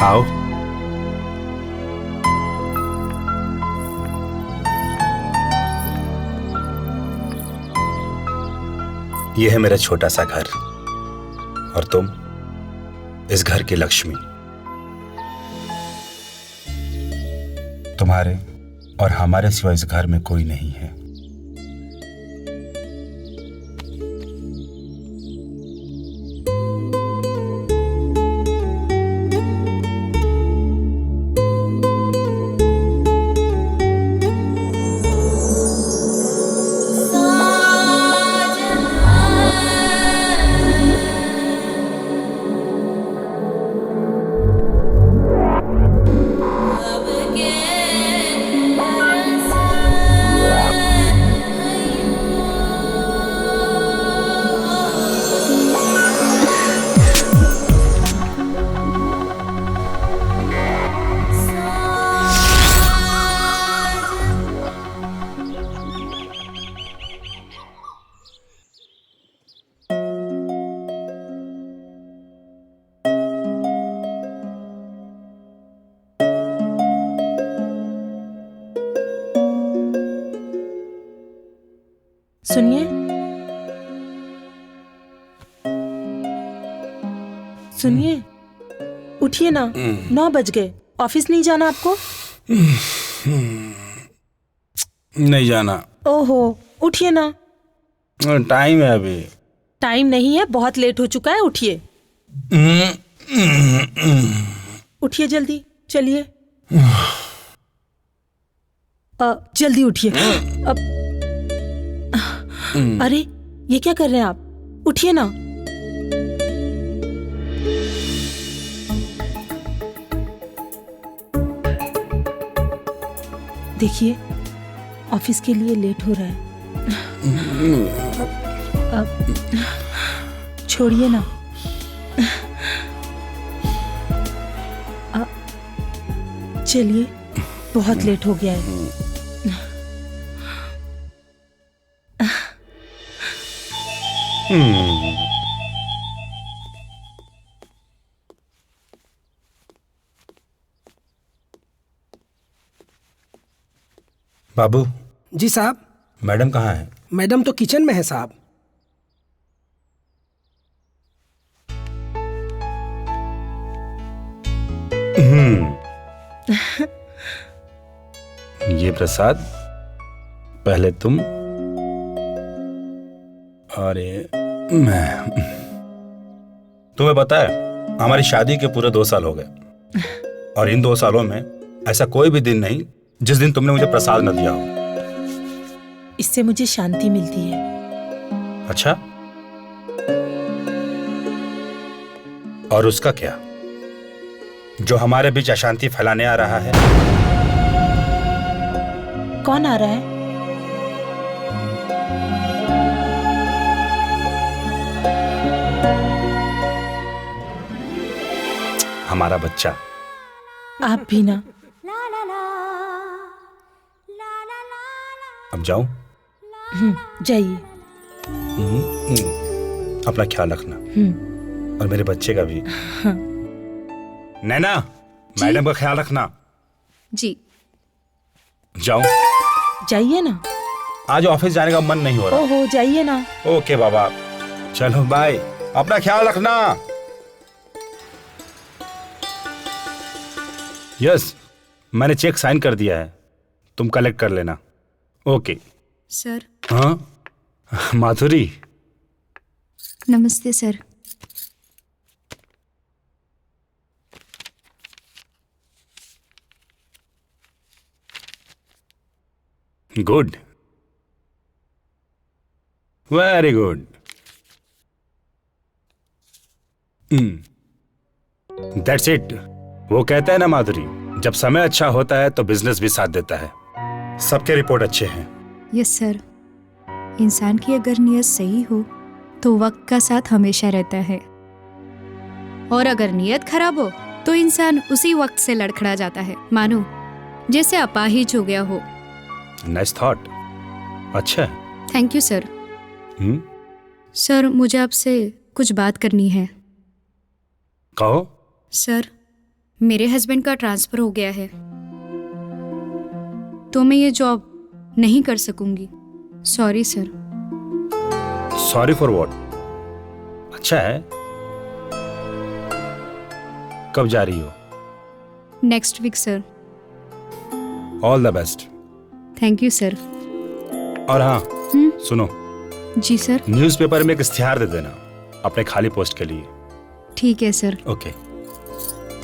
आओ। यह है मेरा छोटा सा घर और तुम इस घर की लक्ष्मी। तुम्हारे और हमारे सिवा इस घर में कोई नहीं है। सुनिए, सुनिए, उठिए ना। 9 बज गए। ऑफिस नहीं जाना आपको? नहीं जाना। ओहो, उठिए ना। टाइम है अभी। टाइम नहीं है, बहुत लेट हो चुका है। उठिए, उठिए जल्दी, चलिए। जल्दी उठिए। अब अरे, ये क्या कर रहे हैं आप? उठिए ना। देखिए, ऑफिस के लिए लेट हो रहा है। अब छोड़िए ना। चलिए, बहुत लेट हो गया है। बाबू। जी साहब। मैडम कहाँ है? मैडम तो किचन में है साहब। ये प्रसाद पहले तुम और ये मैं। तुम्हें पता है हमारी शादी के पूरे 2 साल हो गए और इन 2 सालों में ऐसा कोई भी दिन नहीं जिस दिन तुमने मुझे प्रसाद न दिया हो। इससे मुझे शांति मिलती है। अच्छा, और उसका क्या जो हमारे बीच अशांति फैलाने आ रहा है? कौन आ रहा है? हमारा बच्चा। आप भी ना। अब जाऊं? जाइए। अपना ख्याल रखना और मेरे बच्चे का भी। हाँ। नैना, मैडम का ख्याल रखना। जी। जाऊं? जाइए ना। आज ऑफिस जाने का मन नहीं हो रहा। ओहो, जाइए ना। ओके बाबा, चलो बाय। अपना ख्याल रखना। यस, मैंने चेक साइन कर दिया है, तुम कलेक्ट कर लेना। ओके। सर। हाँ माधुरी। नमस्ते sir. Good, very good. That's it. वो कहते हैं ना माधुरी, जब समय अच्छा होता है तो बिजनेस भी साथ देता है। सबके रिपोर्ट अच्छे हैं। Yes sir. इंसान की अगर नीयत सही हो तो वक्त का साथ हमेशा रहता है, और अगर नीयत खराब हो तो इंसान उसी वक्त से लड़खड़ा जाता है, मानो जैसे अपाहिज हो गया हो। Nice thought. अच्छा है। Thank you sir. सर, मुझे आपसे कुछ बात करनी है। कहो। सर, मेरे हस्बैंड का ट्रांसफ़र हो गया है, तो मैं ये जॉब नहीं कर सकूंगी। Sorry sir. Sorry for what? अच्छा है, कब जा रही हो? Next week sir. All the best. Thank you sir. और हाँ, सुनो, जी सर। न्यूज़पेपर में एक इश्तिहार दे देना अपने खाली पोस्ट के लिए। ठीक है sir. Okay.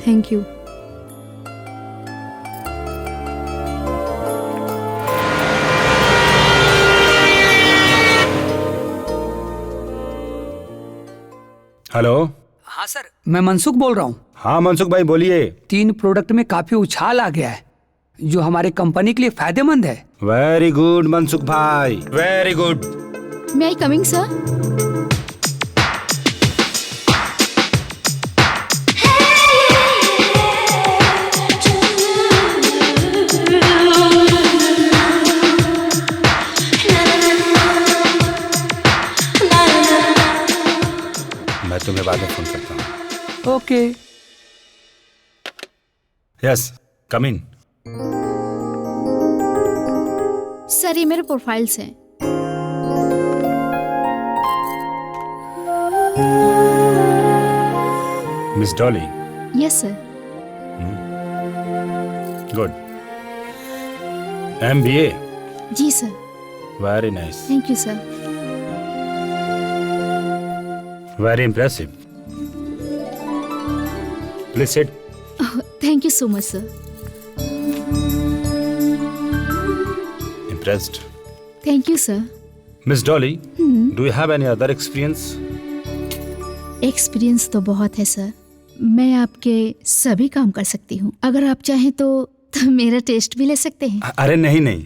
Thank you. Hello. हाँ सर, मैं मनसुख बोल रहा हूँ। हाँ मनसुख भाई बोलिए। 3 प्रोडक्ट में काफी उछाल आ गया है, जो हमारे कंपनी के लिए फायदेमंद है। वेरी गुड मनसुख भाई, very good. May I coming sir? मैं तुम्हें बाद में फोन करता हूँ। Okay. Yes, come in. Sir ये मेरे प्रोफाइल्स हैं। Miss Dolly. Yes sir. Good. MBA। जी sir. Very nice, thank you sir. Very impressive. Please sit. Thank you so much sir. Impressed. Thank you sir. Miss Dolly, do you have any other experience? Experience तो बहुत है sir. मैं आपके सभी काम कर सकती हूँ। अगर आप चाहें तो मेरा टेस्ट भी ले सकते हैं। अरे नहीं नहीं,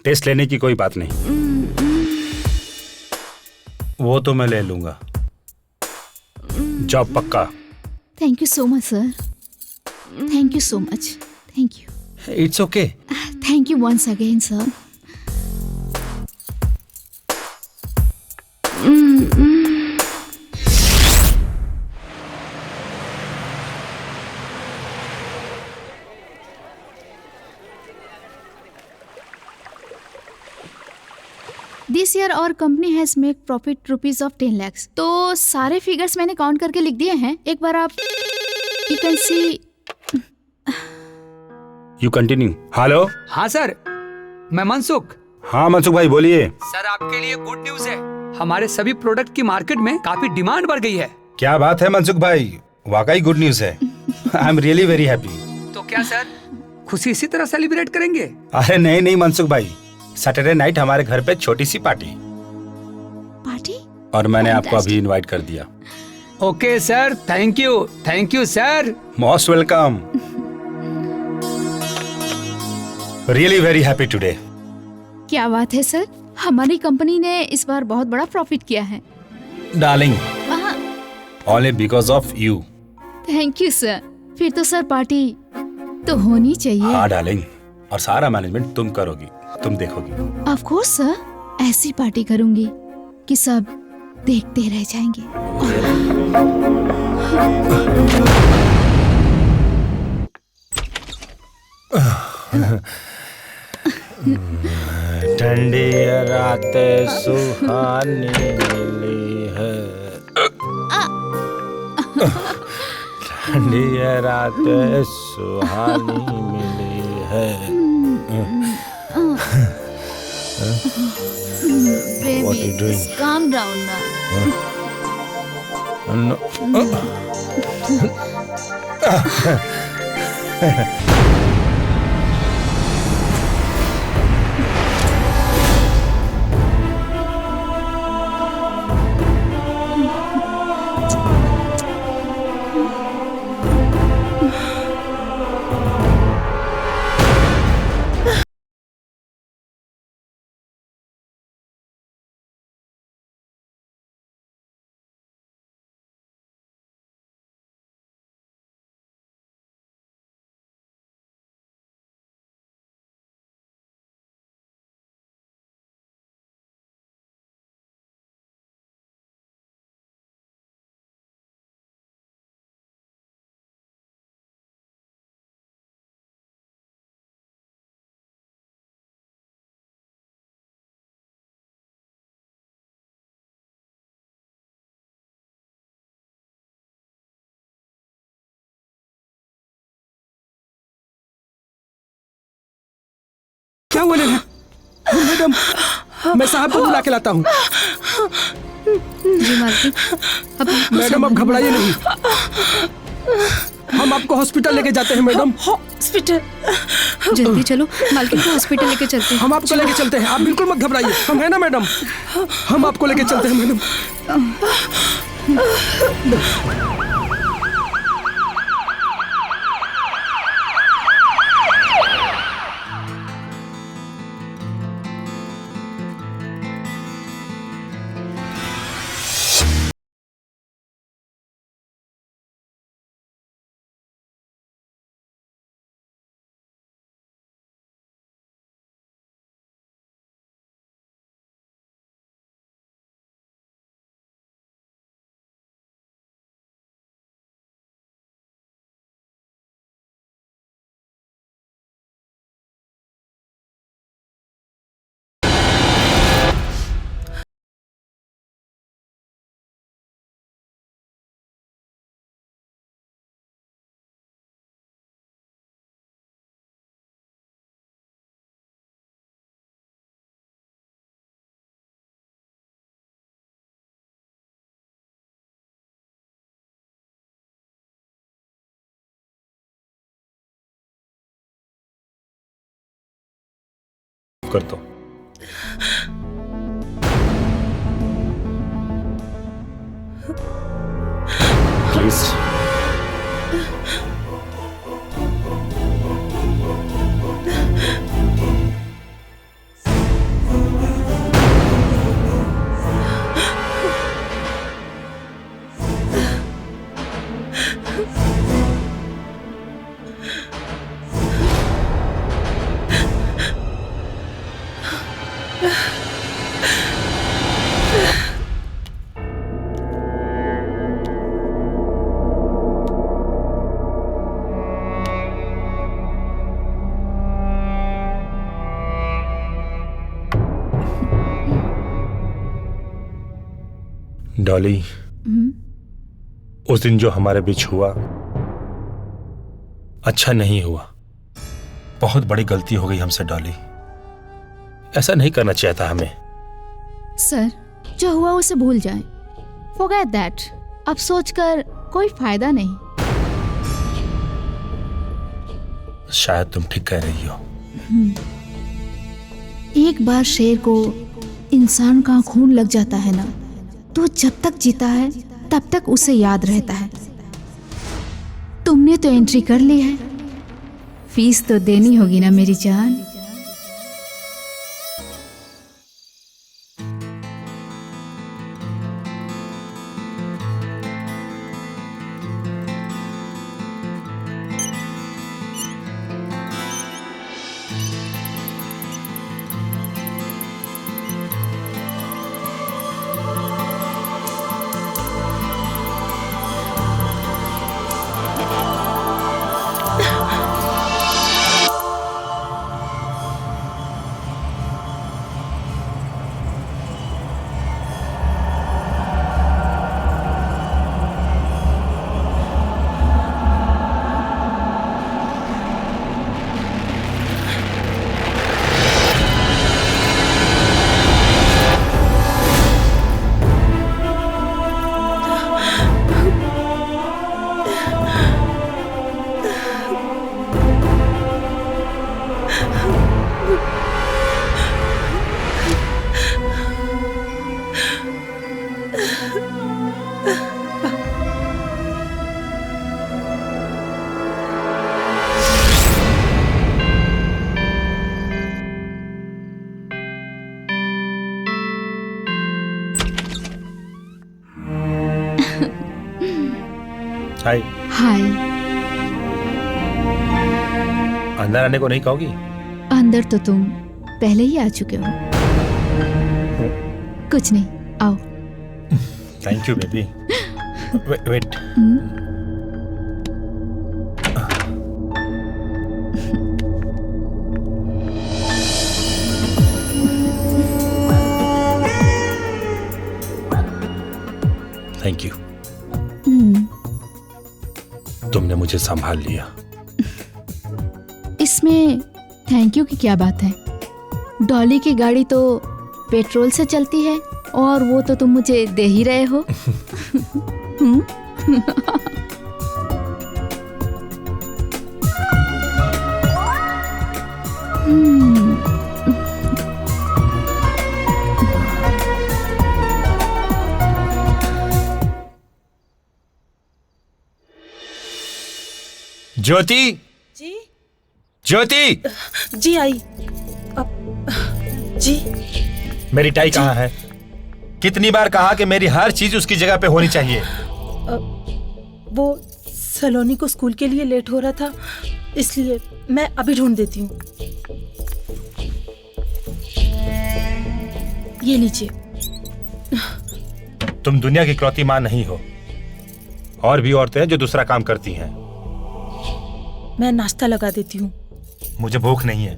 टेस्ट लेने की कोई बात नहीं, वो तो मैं ले लूंगा। जॉब पक्का। Thank you so much sir. Thank you so much. Thank you. It's okay. Thank you once again sir. This year our company has make profit rupees of 10 lakhs। तो सारे फिगर्स मैंने काउंट करके लिख दिए हैं। एक बार आप you can see. You continue. Hello. हाँ सर, मैं मनसुख। हाँ मनसुख भाई बोलिए। सर आपके लिए गुड न्यूज है, हमारे सभी प्रोडक्ट की मार्केट में काफी डिमांड बढ़ गई है। क्या बात है मनसुख भाई, वाकई गुड न्यूज है। I am really very happy. तो क्या सर खुशी इसी तरह सेलिब्रेट करेंगे? अरे नहीं नहीं मनसुख भाई, सैटरडे नाइट हमारे घर पे छोटी सी पार्टी, पार्टी? और मैंने आपको अभी इनवाइट कर दिया। Okay sir, thank you sir. Most welcome. Really very happy today. क्या बात है सर, हमारी कंपनी ने इस बार बहुत बड़ा प्रॉफिट किया है। Darling, only because of you. Thank you sir. फिर तो सर पार्टी तो होनी चाहिए। हाँ डार्लिंग, और सारा मैनेजमेंट तुम करोगी, तुम देखोगी। ऑफ कोर्स सर, ऐसी पार्टी करूंगी कि सब देखते रह जाएंगे। ठंडी रातें सुहानी मिली है, ठंडी रातें सुहानी मिली है। What are you doing? Baby, calm down now. No. क्या हुआ नैना? मैडम, मैं साहब को बुला के लाता हूँ। जी मालकिन, अब मैडम आप घबराइए नहीं, हम आपको हॉस्पिटल लेके जाते हैं मैडम। हॉस्पिटल? जल्दी चलो, मालकिन को हॉस्पिटल लेके चलते हैं। हम आपको लेके चलते हैं, आप बिल्कुल मत घबराइए, हम है ना मैडम, हम आपको लेके चलते हैं मैडम। कर दो। प्लीज। डॉली, उस दिन जो हमारे बीच हुआ अच्छा नहीं हुआ। बहुत बड़ी गलती हो गई हमसे डॉली, ऐसा नहीं करना चाहिए था हमें। सर, जो हुआ उसे भूल जाएं। Forget that। अब सोचकर कोई फायदा नहीं। शायद तुम ठीक कह रही हो। एक बार शेर को इंसान का खून लग जाता है ना, तो जब तक जीता है तब तक उसे याद रहता है। तुमने तो एंट्री कर ली है, फीस तो देनी होगी ना मेरी जान। हाय। हाय। अंदर आने को नहीं कहोगी? अंदर तो तुम पहले ही आ चुके हो। कुछ नहीं, आओ। Thank you baby. Wait. Thank you, तुमने मुझे संभाल लिया। इसमें थैंक यू की क्या बात है? डॉली की गाड़ी तो पेट्रोल से चलती है और वो तो तुम मुझे दे ही रहे हो। ज्योति, जी ज्योति, जी आई। जी मेरी टाई कहाँ है? कितनी बार कहा कि मेरी हर चीज उसकी जगह पे होनी चाहिए। वो सलोनी को स्कूल के लिए लेट हो रहा था, इसलिए मैं अभी ढूंढ देती हूँ। ये लीजिए। तुम दुनिया की इकलौती मां नहीं हो। और भी औरतें हैं जो दूसरा काम करती हैं। मैं नाश्ता लगा देती हूँ। मुझे भूख नहीं है।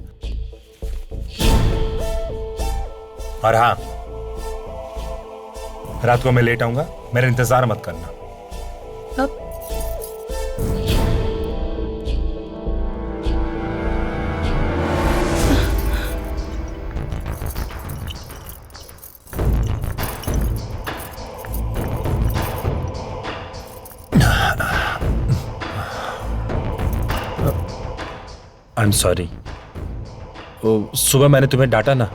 और हाँ, रात को मैं लेट आऊंगा, मेरा इंतजार मत करना। अब आई एम सॉरी। सुबह मैंने तुम्हें डांटा ना,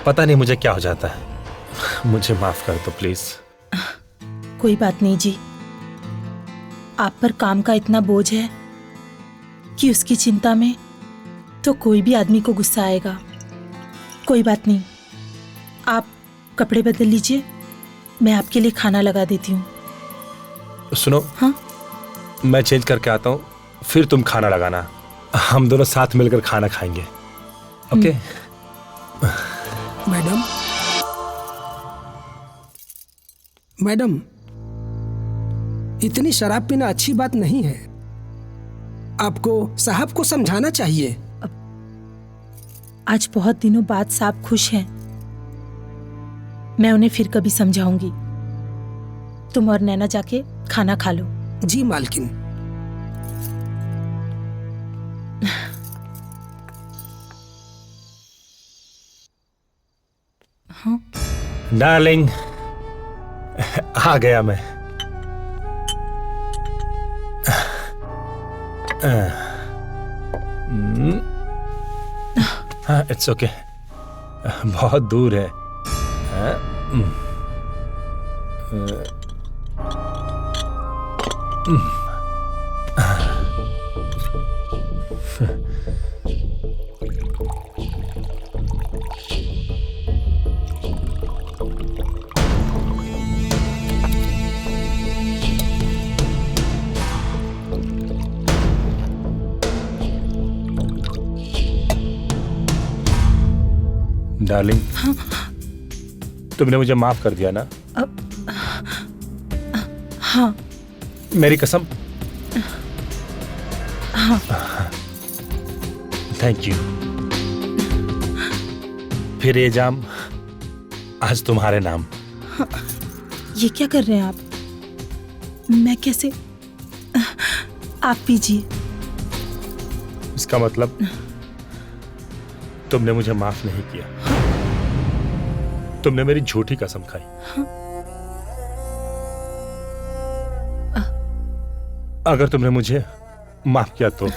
पता नहीं मुझे क्या हो जाता है। मुझे माफ कर दो प्लीज। कोई बात नहीं जी, आप पर काम का इतना बोझ है कि उसकी चिंता में तो कोई भी आदमी को गुस्सा आएगा। कोई बात नहीं, आप कपड़े बदल लीजिए, मैं आपके लिए खाना लगा देती हूँ। सुनो, हाँ? मैं चेंज करके आता हूँ, फिर तुम खाना लगाना। हम दोनों साथ मिलकर खाना खाएंगे। ओके? मैडम, मैडम, इतनी शराब पीना अच्छी बात नहीं है। आपको साहब को समझाना चाहिए। आज बहुत दिनों बाद साहब खुश हैं, मैं उन्हें फिर कभी समझाऊंगी। तुम और नैना जाके खाना खा लो। जी मालकिन। हाँ? डार्लिंग, आ गया मैं। हाँ, इट्स ओके। बहुत दूर है। डार्लिंग, तुमने मुझे माफ कर दिया ना? हाँ। मेरी कसम? हाँ। Thank you. फिर ये जाम आज तुम्हारे नाम। हाँ, ये क्या कर रहे हैं आप? मैं कैसे? आप पीजिए। इसका मतलब तुमने मुझे माफ नहीं किया। तुमने मेरी झूठी कसम खाई। अगर तुमने मुझे माफ किया तो?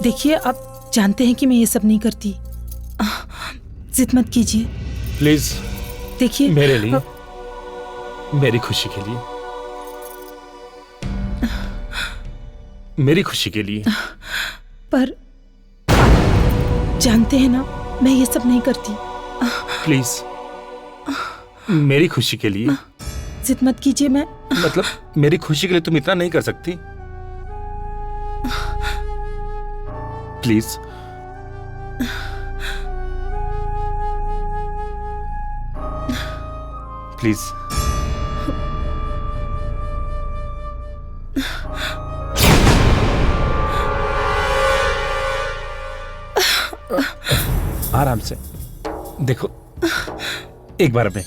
देखिए, आप जानते हैं कि मैं ये सब नहीं करती। जिद मत कीजिए प्लीज। देखिए, मेरे लिए, मेरी खुशी के लिए, मेरी खुशी के लिए। पर आप जानते हैं ना, मैं ये सब नहीं करती। प्लीज, मेरी खुशी के लिए। जिद मत कीजिए। मैं मतलब मेरी खुशी के लिए तुम इतना नहीं कर सकती? प्लीज। प्लीज। आराम से देखो, एक बार में।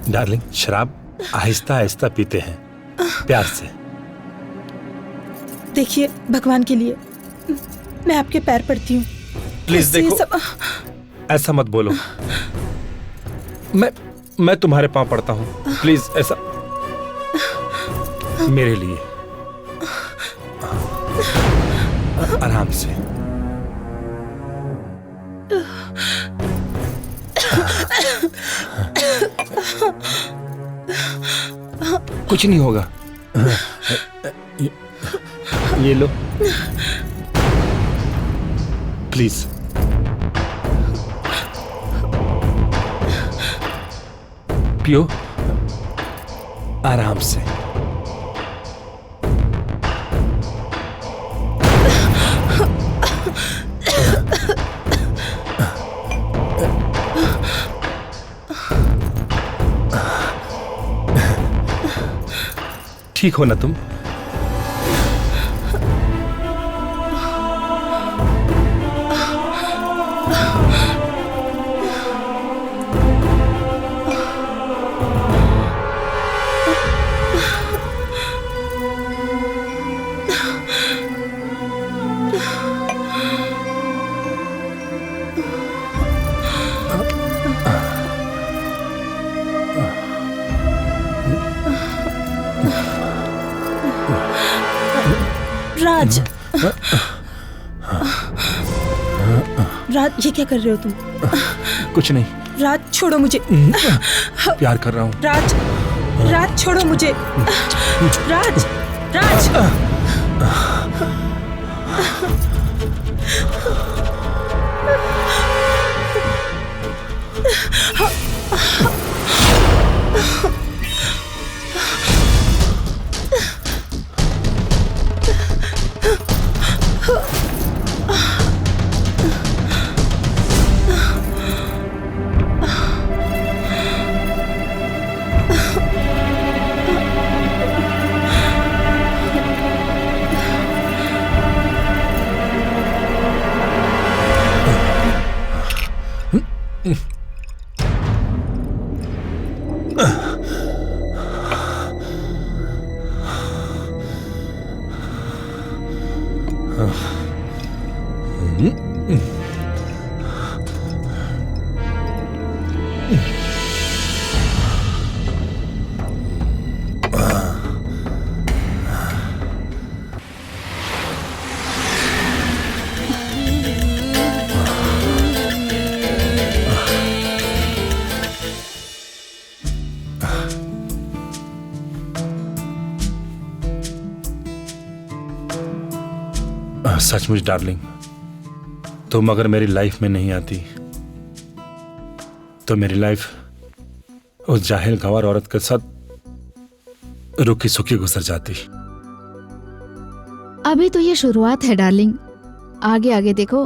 डार्लिंग, शराब आहिस्ता आहिस्ता पीते हैं, प्यार से। देखिए, भगवान के लिए मैं आपके पैर पड़ती हूँ। प्लीज देखो, ऐसा मत बोलो। मैं तुम्हारे पांव पड़ता हूँ, प्लीज ऐसा, मेरे लिए। आराम से। कुछ नहीं होगा। ये लो, प्लीज। पियो आराम से। ठीक हो ना तुम? राज, राज, ये क्या कर रहे हो तुम? कुछ नहीं। राज, छोड़ो मुझे। प्यार कर रहा हूँ। राज, राज, छोड़ो मुझे। राज, राज। सचमुच डार्लिंग, तुम अगर मेरी लाइफ में नहीं आती तो मेरी लाइफ उस जाहिल गंवार औरत के साथ रुकी सुखी गुजर जाती। अभी तो ये शुरुआत है डार्लिंग, आगे आगे देखो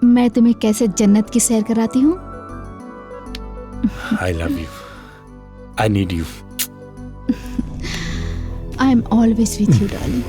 मैं तुम्हें कैसे जन्नत की सैर कराती हूँ। I love you, I need you. I am always with you darling.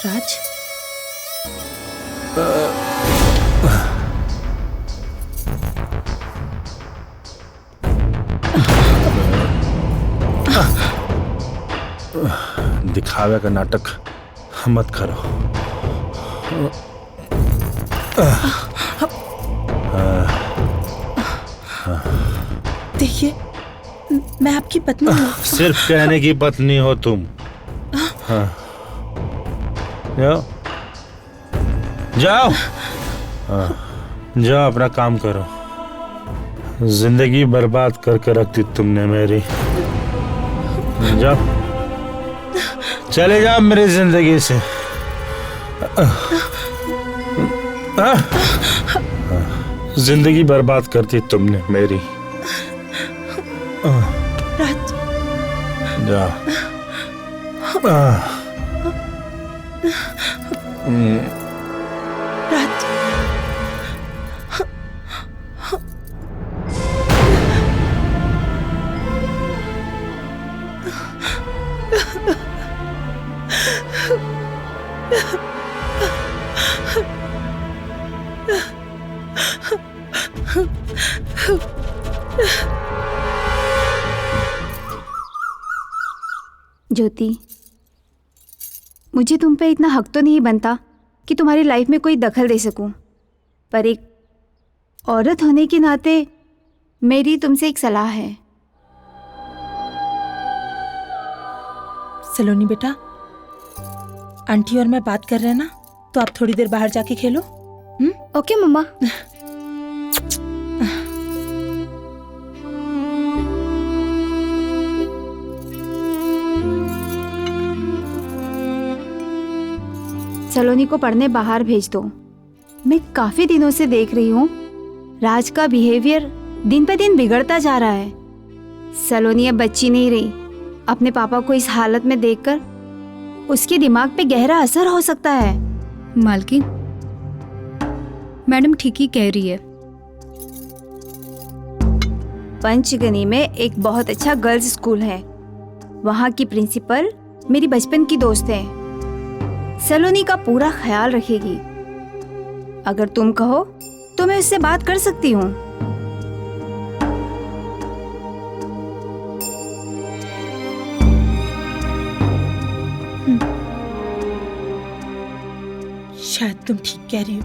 Raj, दिखावे का नाटक मत करो। देखिए, मैं आपकी पत्नी हूँ। सिर्फ कहने की पत्नी हो तुम। हाँ। जाओ जाओ, जाओ अपना काम करो। जिंदगी बर्बाद करके रखती तुमने मेरी। जाओ, चले जाओ मेरी जिंदगी से। जिंदगी बर्बाद करती तुमने मेरी। राज, जा। राज, ज्योति, मुझे तुम पे इतना हक तो नहीं बनता कि तुम्हारी लाइफ में कोई दखल दे सकूं, पर एक औरत होने के नाते मेरी तुमसे एक सलाह है। सलोनी बेटा, आंटी और मैं बात कर रहे हैं ना, तो आप थोड़ी देर बाहर जाके खेलो। ओके मम्मा। सलोनी को पढ़ने बाहर भेज दो। मैं काफी दिनों से देख रही हूँ राज का बिहेवियर दिन पे दिन बिगड़ता जा रहा है। सलोनी अब बच्ची नहीं रही। अपने पापा को इस हालत में देखकर उसके दिमाग पे गहरा असर हो सकता है। मालकिन, मैडम ठीक ही कह रही है। पंचगनी में एक बहुत अच्छा गर्ल्स स्कूल है। वहाँ की प्रिंसिपल मेरी बचपन की दोस्त है। सलोनी का पूरा ख्याल रखेगी। अगर तुम कहो तो मैं उससे बात कर सकती हूँ। शायद तुम ठीक कह रही हो।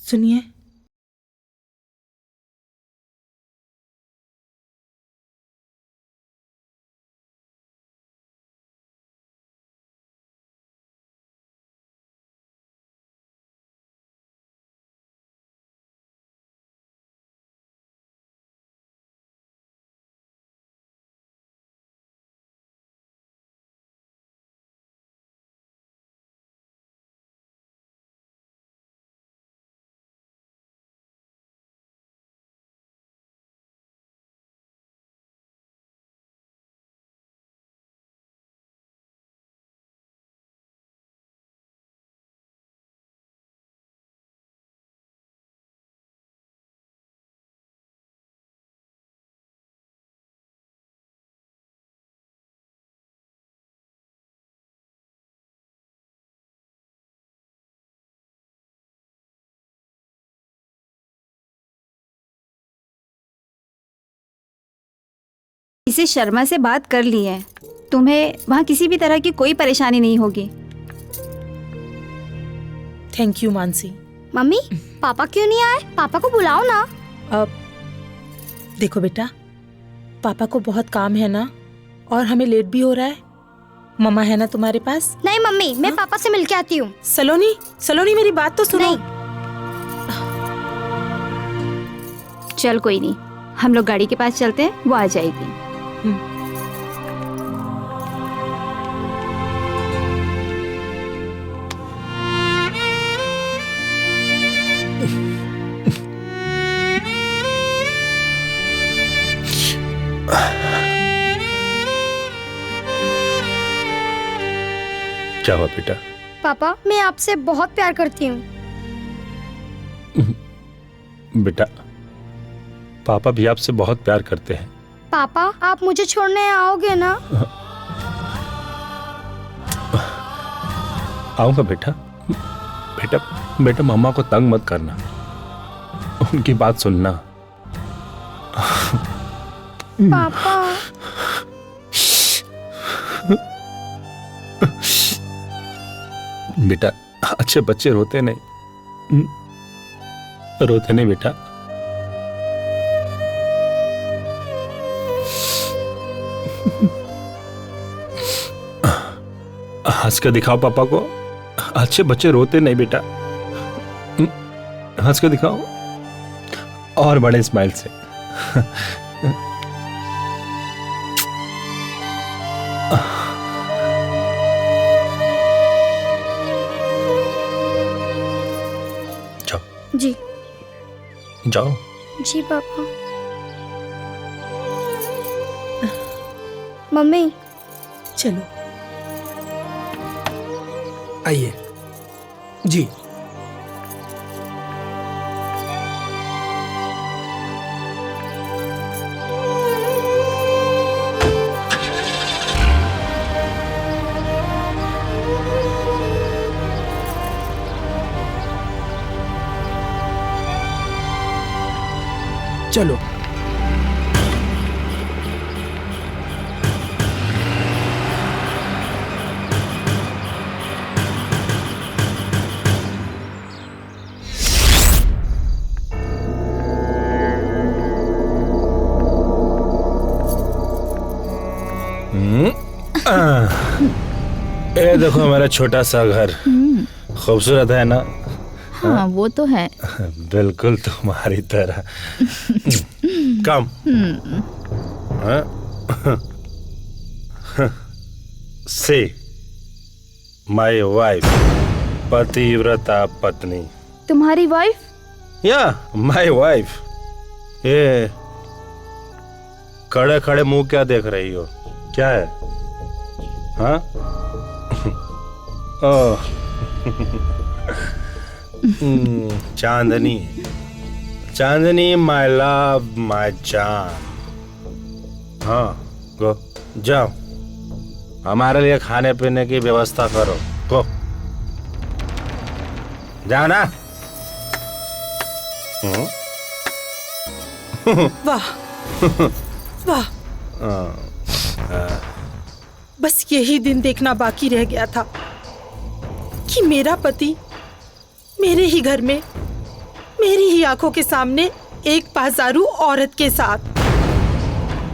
सुनिए, इसे शर्मा से बात कर ली है। तुम्हें वहाँ किसी भी तरह की कोई परेशानी नहीं होगी। Thank you Mansi. मम्मी, पापा क्यों नहीं आए? पापा को बुलाओ ना। अब देखो बेटा, पापा को बहुत काम है ना, और हमें लेट भी हो रहा है। मम्मा है ना तुम्हारे पास? नहीं मम्मी, मैं पापा से मिलके आती हूँ। सलोनी, सलोनी मेरी बात तो सुनो। नहीं। चल कोई नहीं, हम लोग गाड़ी के पास चलते हैं, वो आ जाएगी। क्या हुआ बेटा? पापा, मैं आपसे बहुत प्यार करती हूँ। बेटा, पापा भी आपसे बहुत प्यार करते हैं। पापा, आप मुझे छोड़ने आओगे ना? आऊंगा बेटा। बेटा बेटा, मम्मा को तंग मत करना, उनकी बात सुनना। पापा। बेटा, अच्छे बच्चे रोते नहीं, रोते नहीं बेटा। हंस के दिखाओ पापा को। अच्छे बच्चे रोते नहीं बेटा। हंस के दिखाओ और बड़े स्माइल से। जाओ जी जाओ। जी पापा। मम्मी चलो। आइए जी। चलो। ये देखो मेरा छोटा सा घर, खूबसूरत है ना? हाँ वो तो है। बिल्कुल तुम्हारी तरह। कम। से माय वाइफ, पतिव्रता पत्नी। तुम्हारी वाइफ? या माय वाइफ। ये खड़े खड़े मुंह क्या देख रही हो? क्या है? हाँ? ओह। चांदनी, चांदनी माय लव माय जान। हाँ गो जाओ, हमारे लिए खाने पीने की व्यवस्था करो। गो जाओ ना। वाह वाह, बस यही दिन देखना बाकी रह गया था कि मेरा पति मेरे ही घर में, मेरी ही आंखों के सामने एक बाजारू औरत के साथ।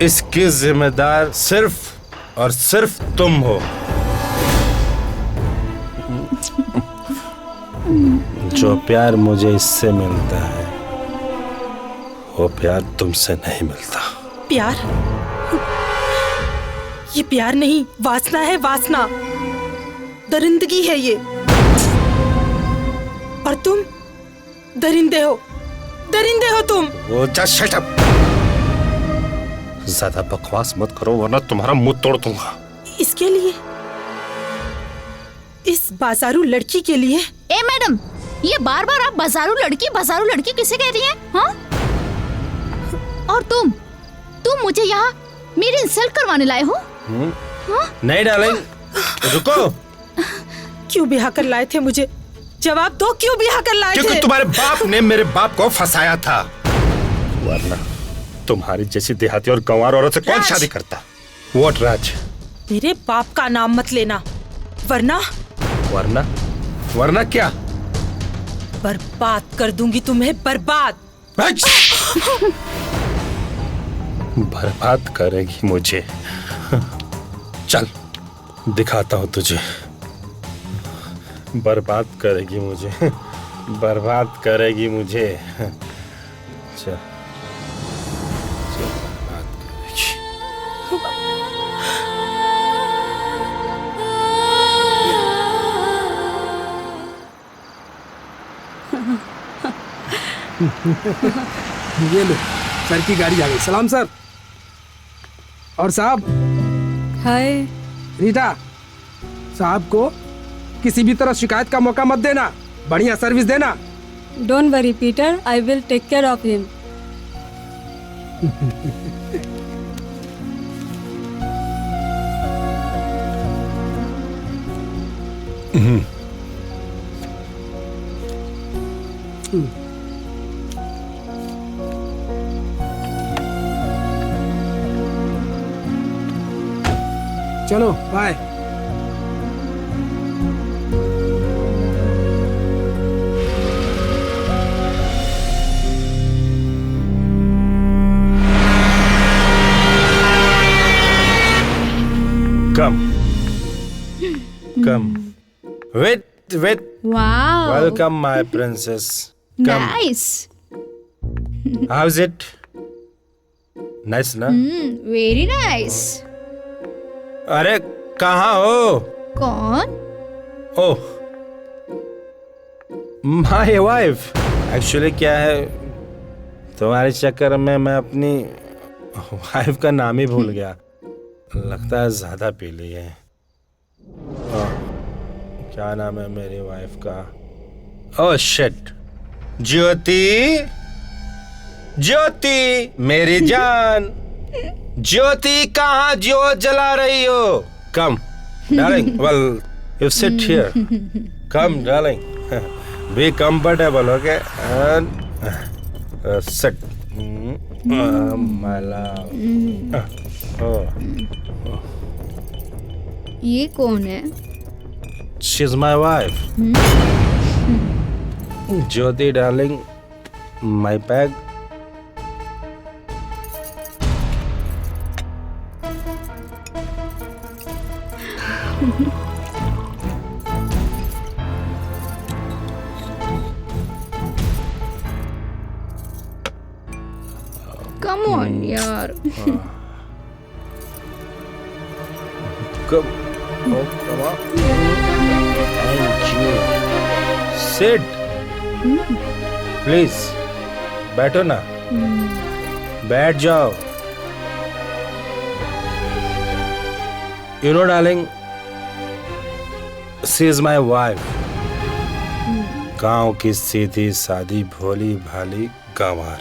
इसकी जिम्मेदार सिर्फ और सिर्फ तुम हो। जो प्यार मुझे इससे मिलता है वो प्यार तुमसे नहीं मिलता। प्यार? ये प्यार नहीं, वासना है, वासना, दरिंदगी है ये। और तुम दरिंदे हो, दरिंदे हो तुम। वो जस्ट शट अप। ज्यादा बकवास मत करो वरना तुम्हारा मुंह तोड़ दूंगा। इसके लिए, इस बाजारू लड़की के लिए? ए मैडम, ये बार बार आप बाजारू लड़की किसे कह रही हैं? हाँ? और तुम मुझे यहाँ मेरी इंसल्ट करवाने लाए हो? नहीं डालेंगे। रुको। क्यों ब्याह कर लाए थे मुझे? जवाब दो, क्यों ब्याह कर लाए थे? क्योंकि तुम्हारे बाप ने मेरे बाप को फंसाया था, वरना तुम्हारी जैसी देहाती और गंवार औरत से कौन शादी करता? व्हाट राज? मेरे बाप का नाम मत लेना, वरना वरना क्या? बर्बाद कर दूंगी तुम्हें, बर्बाद। बर्बाद करेगी मुझे? चल दिखाता हूँ तुझे। बर्बाद करेगी मुझे, बर्बाद करेगी मुझे। चल बर्बाद करेगी। ये लो, सर की गाड़ी आ गई। सलाम सर। और साहब। हाय। रीटा, साहब को किसी भी तरह शिकायत का मौका मत देना, बढ़िया सर्विस देना। Don't worry Peter, I will take care of him. चलो bye. Come come. Wait. Wow Welcome, my princess. Come. Nice How's it? Nice ना? वेरी नाइस अरे कहाँ हो? कौन ओह, my wife. Actually क्या है, तुम्हारे चक्कर में मैं अपनी वाइफ का नाम ही भूल गया। लगता है ज्यादा पी ली है। क्या नाम है मेरी वाइफ का? ओह शिट, ज्योति, मेरी जान। ज्योति कहाँ जोत जला रही हो? Come darling, well you sit here. Come darling, be comfortable, okay? Sit my love. ये कौन है she is my wife. Jyoti darling, my peg. Come on यार Come. Oh, come on. Thank you. Sit. Please. बैठो ना। बैठ जाओ। You know, darling, she is my wife. गांव की सीधी सादी भोली भाली गंवार।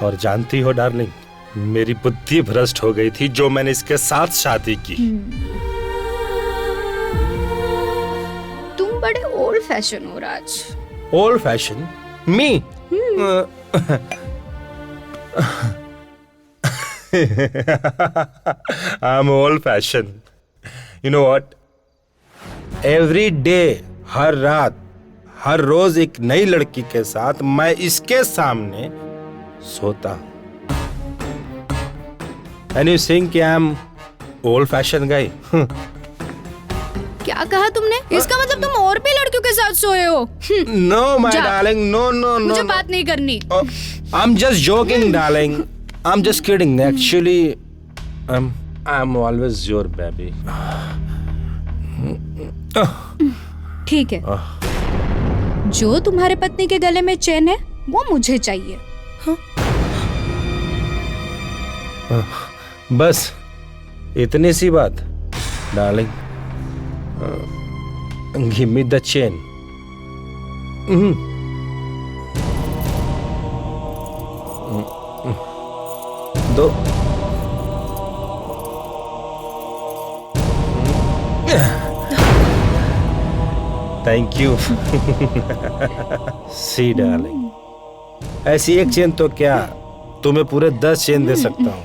और जानती हो डार्लिंग, मेरी बुद्धि भ्रष्ट हो गई थी जो मैंने इसके साथ शादी की। तुम बड़े ओल्ड फैशन हो Raj. Old fashion? Me? I am old fashion. You know what? Every day, हर रात, हर रोज एक नई लड़की के साथ मैं इसके सामने सोता हूं। And you think I am old fashioned guy? क्या कहा तुमने? इसका मतलब तुम और भी लड़कियों के साथ सोए हो? No, my जा। darling, no. मुझे no. बात नहीं करनी। Oh, I'm just joking, darling. I'm just kidding. Actually, I'm always your baby. ठीक है, जो तुम्हारे पत्नी के गले में चैन है वो मुझे चाहिए। बस इतनी सी बात, darling. Give me the chain. दो। Thank you. सी डार्लिंग, ऐसी एक चेन तो क्या, तुम्हें पूरे 10 चेन दे सकता हूँ।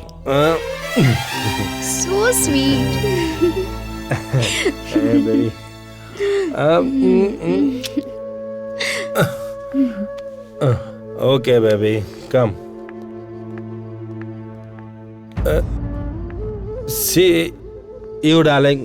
So sweet. Hey, baby. Okay, baby, come. See you, darling.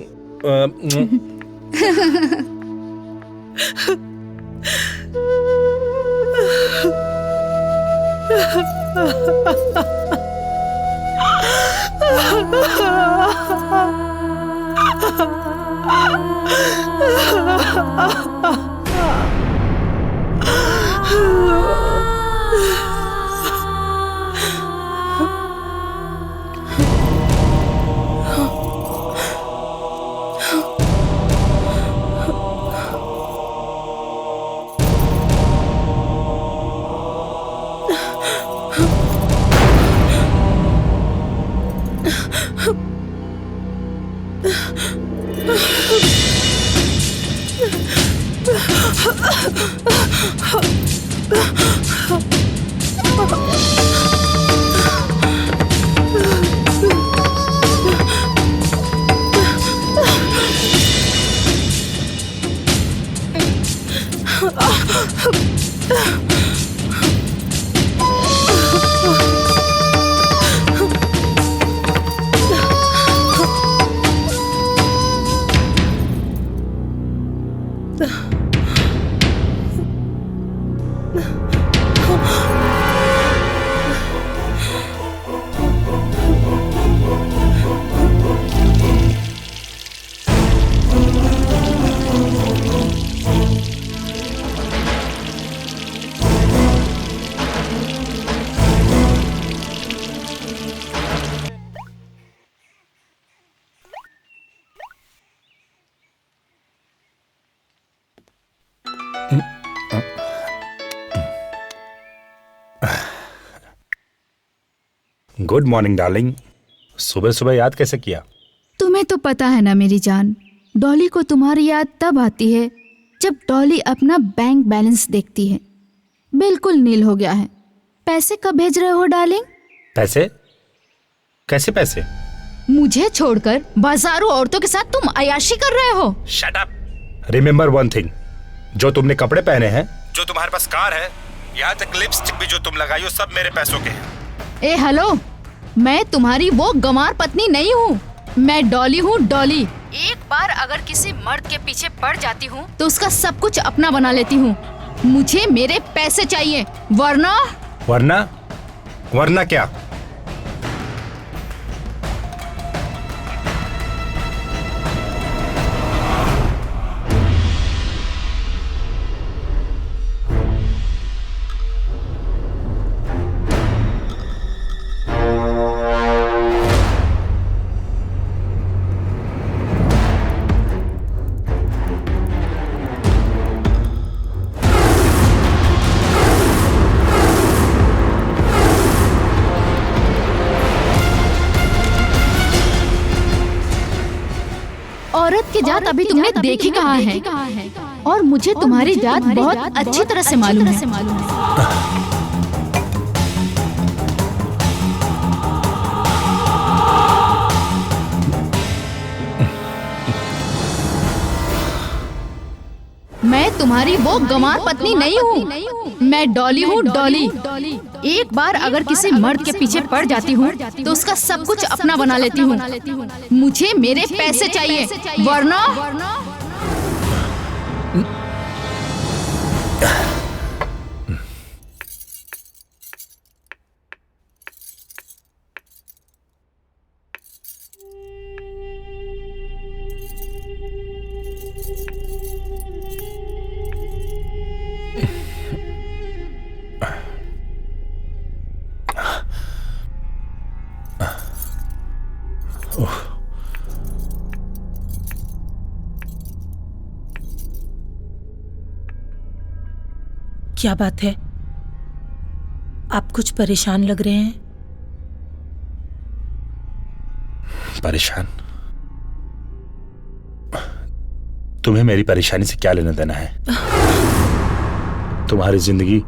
Good morning darling. सुबह सुबह याद कैसे किया? तुम्हें तो पता है ना मेरी जान, डॉली को तुम्हारी याद तब आती है जब डॉली अपना बैंक बैलेंस देखती है। बिल्कुल नील हो गया है। पैसे कब भेज रहे हो डार्लिंग? पैसे? कैसे पैसे? मुझे छोड़कर बाजारों औरतों के साथ तुम अयाशी कर रहे हो। Shut up. Remember one thing, जो तुमने कपड़े पहने हैं, जो तुम्हारे पास कार है, यहाँ तक लिपस्टिक भी जो तुम लगाई हो, सब मेरे पैसों के हैं। ए हेलो, मैं तुम्हारी वो गंवार पत्नी नहीं हूँ। मैं डॉली हूँ, डॉली। एक बार अगर किसी मर्द के पीछे पड़ जाती हूँ तो उसका सब कुछ अपना बना लेती हूँ। मुझे मेरे पैसे चाहिए, वरना वरना क्या? औरत की जात अभी तुमने देखी कहाँ है? और मुझे तुम्हारी जात बहुत अच्छी तरह से मालूम है। मैं तुम्हारी वो गंवार पत्नी नहीं हूँ। मैं डॉली हूँ, डॉली। एक बार अगर किसी मर्द के पीछे पड़ जाती हूँ तो उसका सब कुछ अपना बना लेती हूँ। मुझे मेरे पैसे चाहिए, वरना क्या बात है? आप कुछ परेशान लग रहे हैं। परेशान? तुम्हें मेरी परेशानी से क्या लेना देना है? तुम्हारी जिंदगी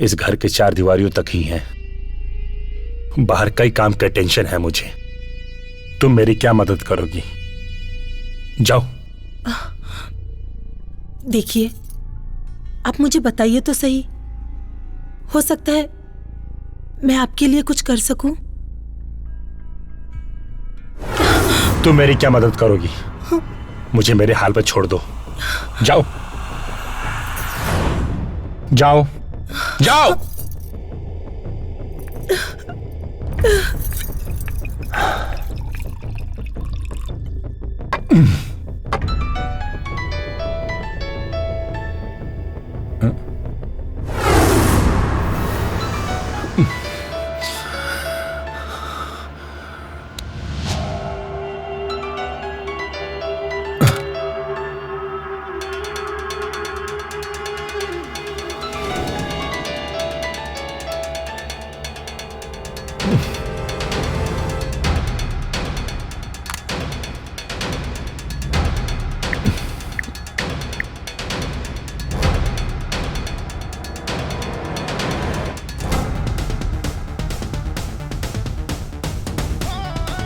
इस घर के चार दीवारियों तक ही है। बाहर कई काम का टेंशन है मुझे। तुम मेरी क्या मदद करोगी? जाओ। देखिए, आप मुझे बताइए तो सही। हो सकता है मैं आपके लिए कुछ कर सकूं। तुम मेरी क्या मदद करोगी? मुझे मेरे हाल पर छोड़ दो। जाओ जाओ जाओ।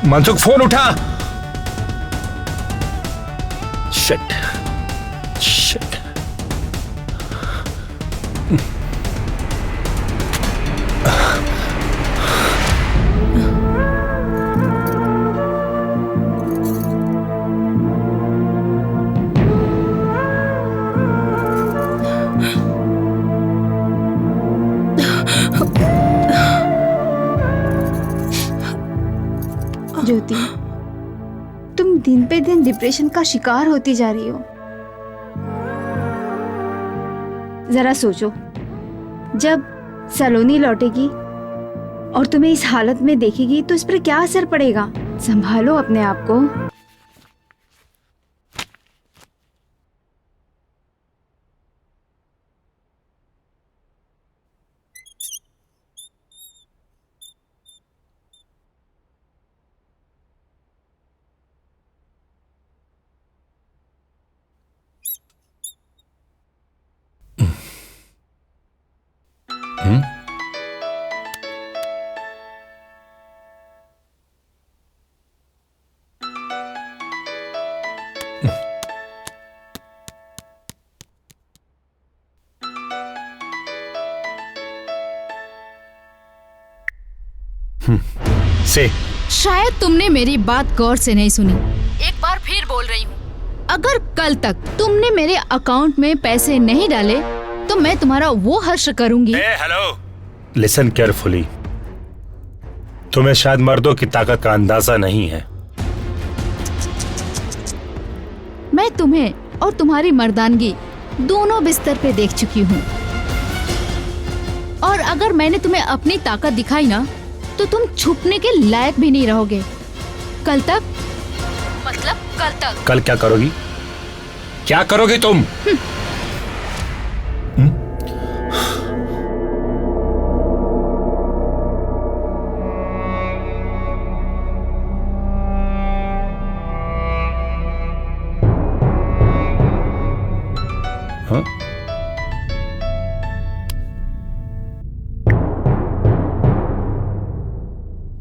मनसुख, फोन उठा। Shit shit. ज्योति, तुम दिन पे दिन डिप्रेशन का शिकार होती जा रही हो। जरा सोचो, जब सलोनी लौटेगी और तुम्हें इस हालत में देखेगी तो इस पर क्या असर पड़ेगा। संभालो अपने आप को। से शायद तुमने मेरी बात गौर से नहीं सुनी। एक बार फिर बोल रही हूँ, अगर कल तक तुमने मेरे अकाउंट में पैसे नहीं डाले तो मैं तुम्हारा वो हर्ष करूंगी। Hello, listen carefully. तुम्हें शायद मर्दों की ताकत का अंदाजा नहीं है। मैं तुम्हें और तुम्हारी मर्दानगी दोनों बिस्तर पे देख चुकी हूँ, और अगर मैंने तुम्हें अपनी ताकत दिखाई ना तो तुम छुपने के लायक भी नहीं रहोगे। कल तक, मतलब कल तक। कल क्या करोगी? क्या करोगी तुम? हाँ?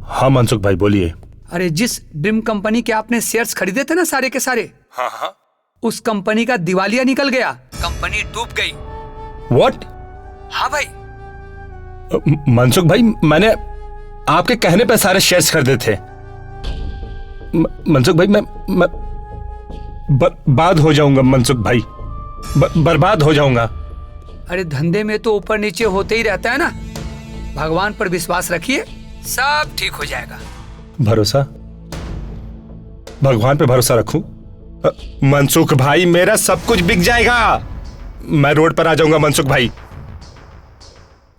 हाँ मनसुख भाई बोलिए। अरे जिस ड्रीम कंपनी के आपने शेयर्स खरीदे थे ना सारे के सारे, हाँ हाँ, उस कंपनी का दिवालिया निकल गया, कंपनी डूब गई। व्हाट? हाँ भाई। मनसुख भाई, मैंने आपके कहने पे सारे शेयर्स खरीदे थे। मनसुख भाई, मैं बर्बाद हो जाऊंगा मनसुख भाई, बर्बाद हो जाऊंगा। अरे धंधे में तो ऊपर नीचे होते ही रहता है ना। भगवान पर विश्वास रखिए, सब ठीक हो जाएगा। भरोसा? भगवान पे भरोसा रखूं? मनसुख भाई, मेरा सब कुछ बिक जाएगा। मैं रोड पर आ जाऊंगा मनसुख भाई।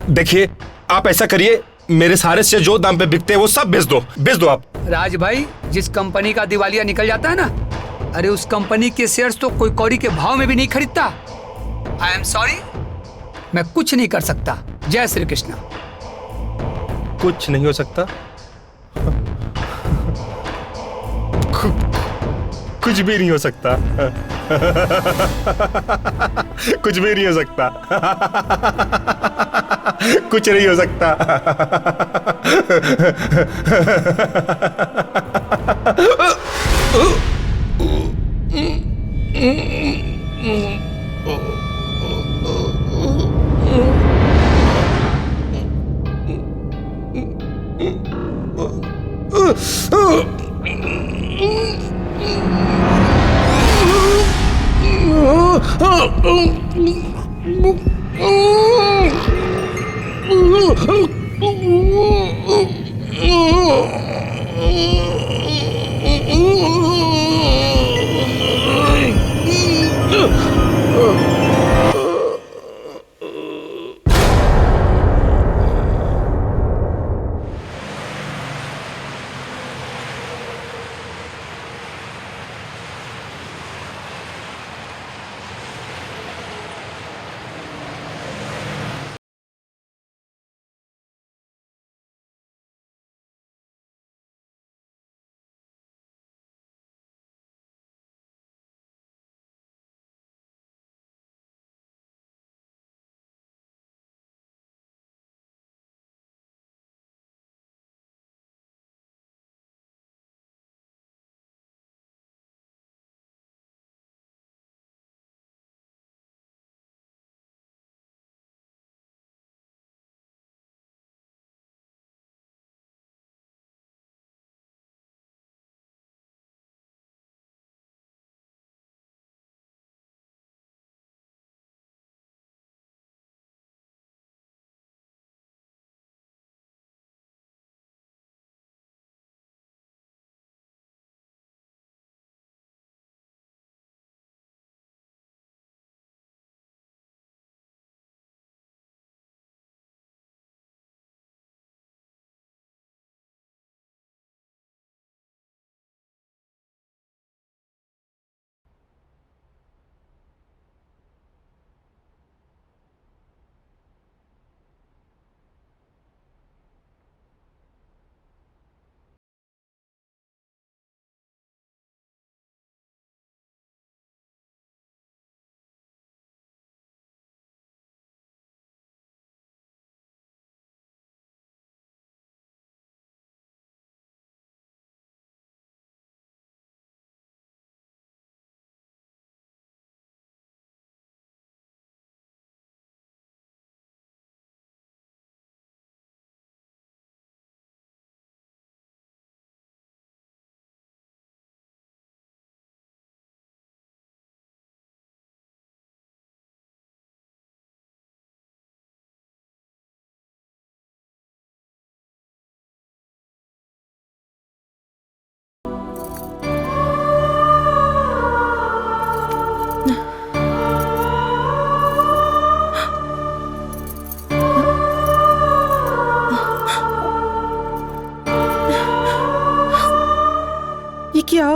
देखिए, आप ऐसा करिए, मेरे सारे शेयर जो दाम पे बिकते हैं वो सब बेच दो आप। राज भाई, जिस कंपनी का दिवालिया निकल जाता है ना, अरे उस कंपनी के शेयर्स तो कोई कौड़ी के भाव में भी नहीं खरीदता। आई एम सॉरी, मैं कुछ नहीं कर सकता। जय श्री कृष्ण। कुछ नहीं हो सकता? कुछ भी नहीं हो सकता। कुछ भी नहीं हो सकता। कुछ नहीं हो सकता।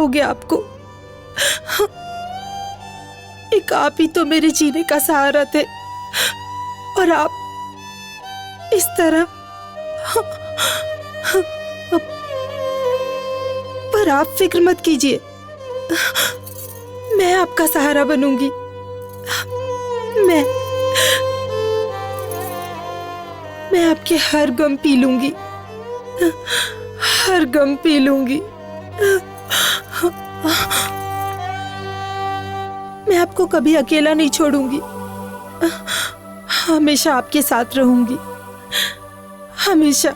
हो गया आपको? एक आप ही तो मेरे जीने का सहारा थे और आप इस तरह। पर आप फिक्र मत कीजिए, मैं आपका सहारा बनूंगी। मैं आपके हर गम पी लूंगी, हर गम पी लूंगी। मैं आपको कभी अकेला नहीं छोड़ूंगी, हमेशा आपके साथ रहूंगी, हमेशा।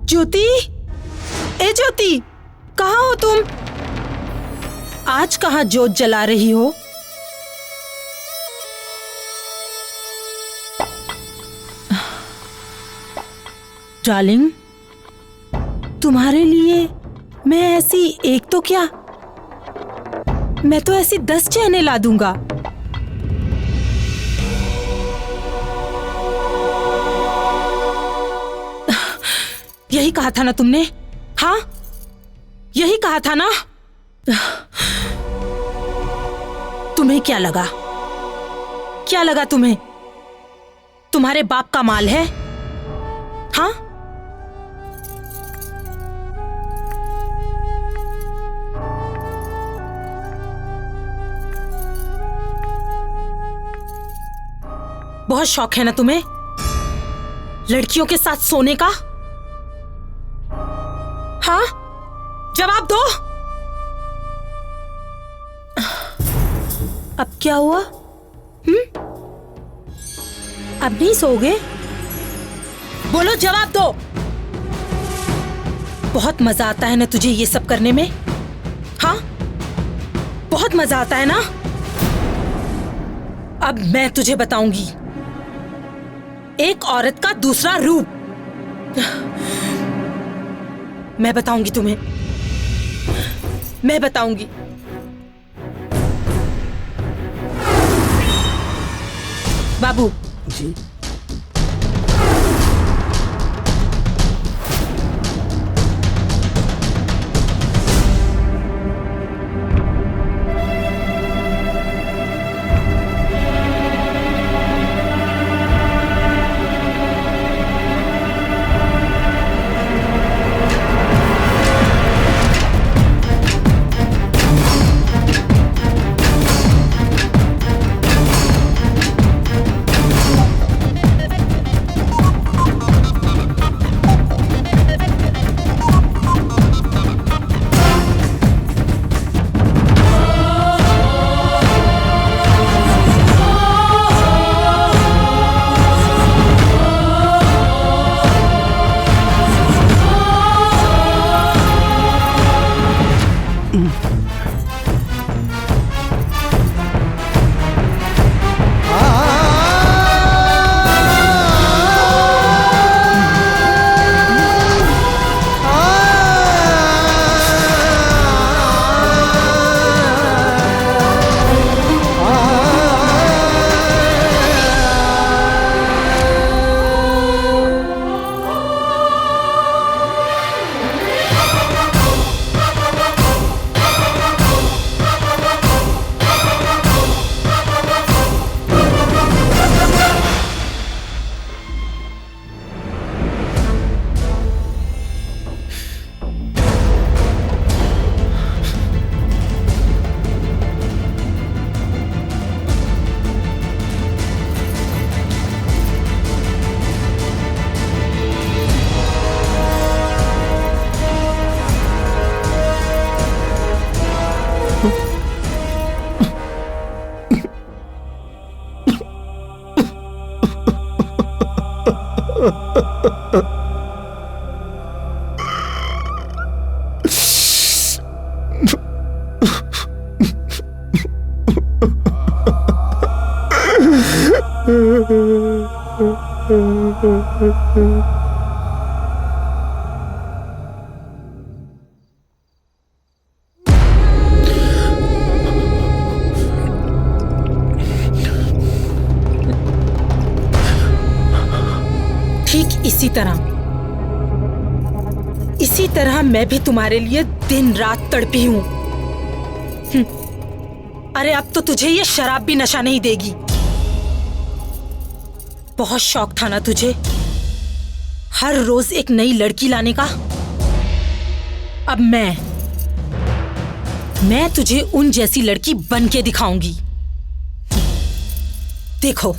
ज्योति, ए ज्योति, कहाँ हो तुम? आज कहाँ जोत जला रही हो? डार्लिंग, तुम्हारे लिए मैं ऐसी एक तो क्या, मैं तो ऐसी 10 चैने ला दूंगा। यही कहा था ना तुमने? हाँ, यही कहा था ना? तुम्हें क्या लगा? क्या लगा तुम्हें? तुम्हारे बाप का माल है? हाँ? बहुत शौक है ना तुम्हें लड़कियों के साथ सोने का? हाँ, जवाब दो। अब क्या हुआ? अब नहीं सोओगे? बोलो, जवाब दो। बहुत मजा आता है ना तुझे ये सब करने में? हाँ, बहुत मजा आता है ना? अब मैं तुझे बताऊंगी एक औरत का दूसरा रूप। मैं बताऊंगी तुम्हें, मैं बताऊंगी। बाबू जी। ठीक इसी तरह मैं भी तुम्हारे लिए दिन रात तड़पी हूं। अरे अब तो तुझे ये शराब भी नशा नहीं देगी। बहुत शौक था ना तुझे हर रोज एक नई लड़की लाने का। अब मैं तुझे उन जैसी लड़की बन के दिखाऊंगी। देखो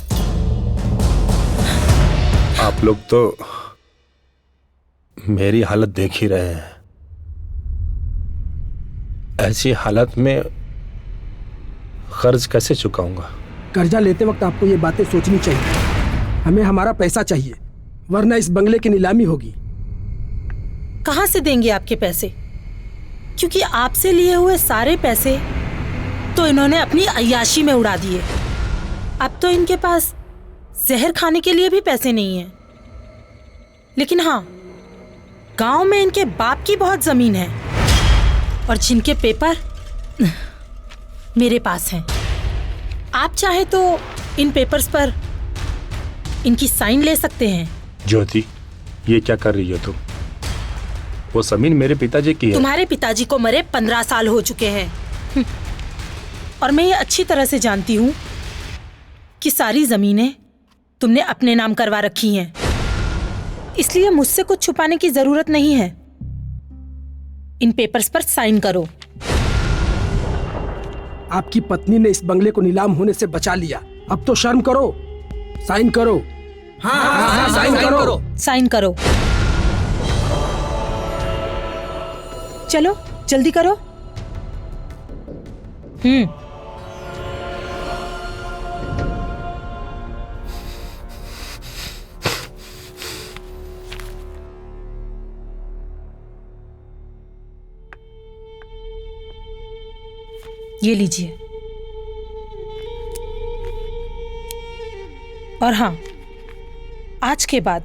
आप लोग तो मेरी हालत देख ही रहे हैं। ऐसी हालत में कर्ज कैसे चुकाऊंगा? कर्जा लेते वक्त आपको ये बातें सोचनी चाहिए। हमें हमारा पैसा चाहिए, वरना इस बंगले की नीलामी होगी। कहां से देंगे आपके पैसे? क्योंकि आपसे लिए हुए सारे पैसे तो इन्होंने अपनी अय्याशी में उड़ा दिए। अब तो इनके पास जहर खाने के लिए भी पैसे नहीं हैं। लेकिन हाँ, गांव में इनके बाप की बहुत जमीन है और जिनके पेपर मेरे पास हैं। आप चाहे तो इन पेपर्स पर इनकी साइन ले सकते हैं। ज्योति, ये क्या कर रही हो तुम? वो जमीन मेरे पिताजी की है। तुम्हारे पिताजी को मरे 15 साल हो चुके हैं और मैं ये अच्छी तरह से जानती हूँ कि सारी जमीनें तुमने अपने नाम करवा रखी हैं। इसलिए मुझसे कुछ छुपाने की जरूरत नहीं है। इन पेपर्स पर साइन करो। आपकी पत्नी ने इस बंगले को नीलाम होने से बचा लिया। अब तो शर्म करो, साइन करो। हाँ, साइन करो। साइन करो। चलो जल्दी करो। ये लीजिए। और हाँ, आज के बाद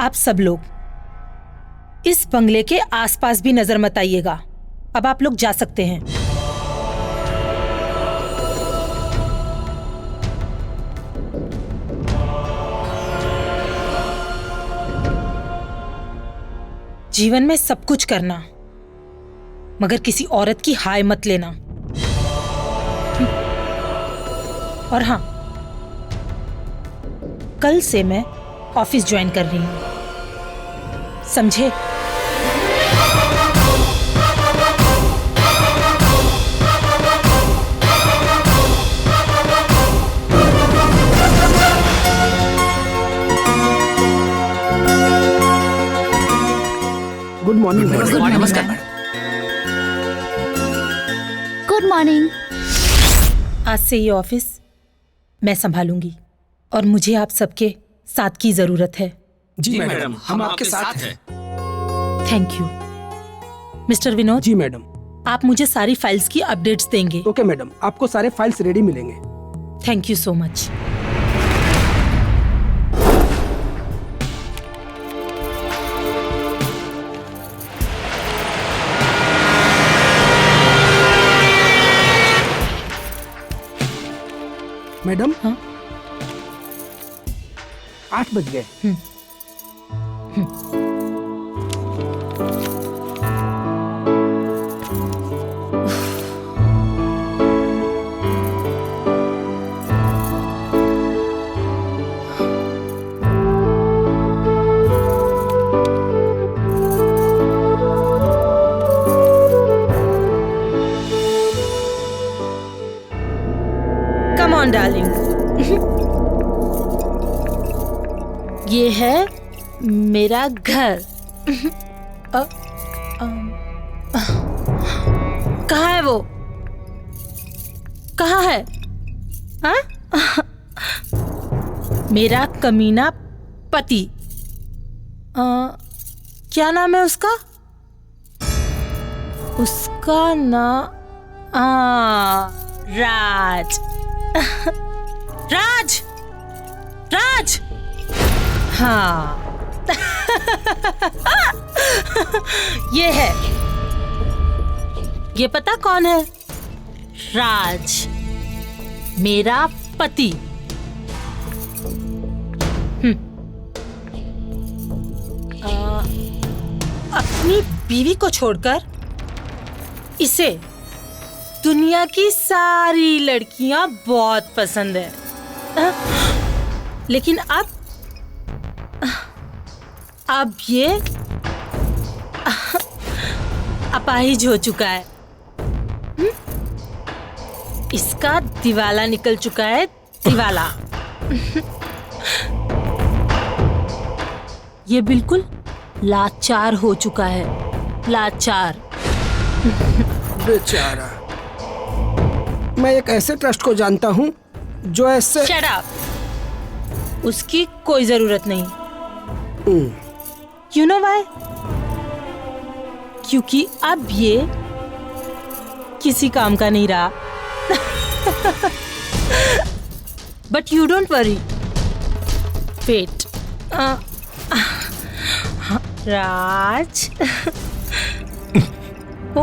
आप सब लोग इस बंगले के आसपास भी नजर मत आइएगा। अब आप लोग जा सकते हैं। जीवन में सब कुछ करना, मगर किसी औरत की हाय मत लेना। और हाँ, कल से मैं ऑफिस ज्वाइन कर रही हूं, समझे? Good morning. नमस्कार। Good morning. आज से ये ऑफिस मैं संभालूंगी और मुझे आप सबके साथ की जरूरत है। जी मैडम, हम आपके साथ हैं। Thank you. मिस्टर विनोद। जी मैडम। आप मुझे सारी फाइल्स की अपडेट्स देंगे। ओके मैडम, आपको सारे फाइल्स रेडी मिलेंगे। Thank you so much. Madam, हाँ? 8 बज गए। Come on darling. ये है मेरा घर। कहाँ है वो? कहाँ है? हाँ? मेरा कमीना पति। क्या नाम है उसका? उसका नाम राज। राज, राज। हाँ ये है। ये पता कौन है? राज, मेरा पति। अपनी बीवी को छोड़कर इसे दुनिया की सारी लड़कियां बहुत पसंद है, लेकिन अब ये अपाहिज हो चुका है। इसका दिवाला निकल चुका है, दिवाला। ये बिल्कुल लाचार हो चुका है, लाचार। बेचारा। मैं एक ऐसे ट्रस्ट को जानता हूँ जो ऐसे। Shut up. उसकी कोई जरूरत नहीं। You know why? क्योंकि अब ये किसी काम का नहीं रहा। But you don't worry. Wait. Raj. ओ,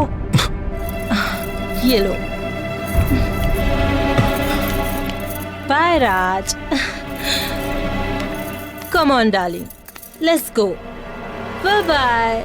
ये लो। Bye Raj. Come on, darling. Let's go. Bye-bye.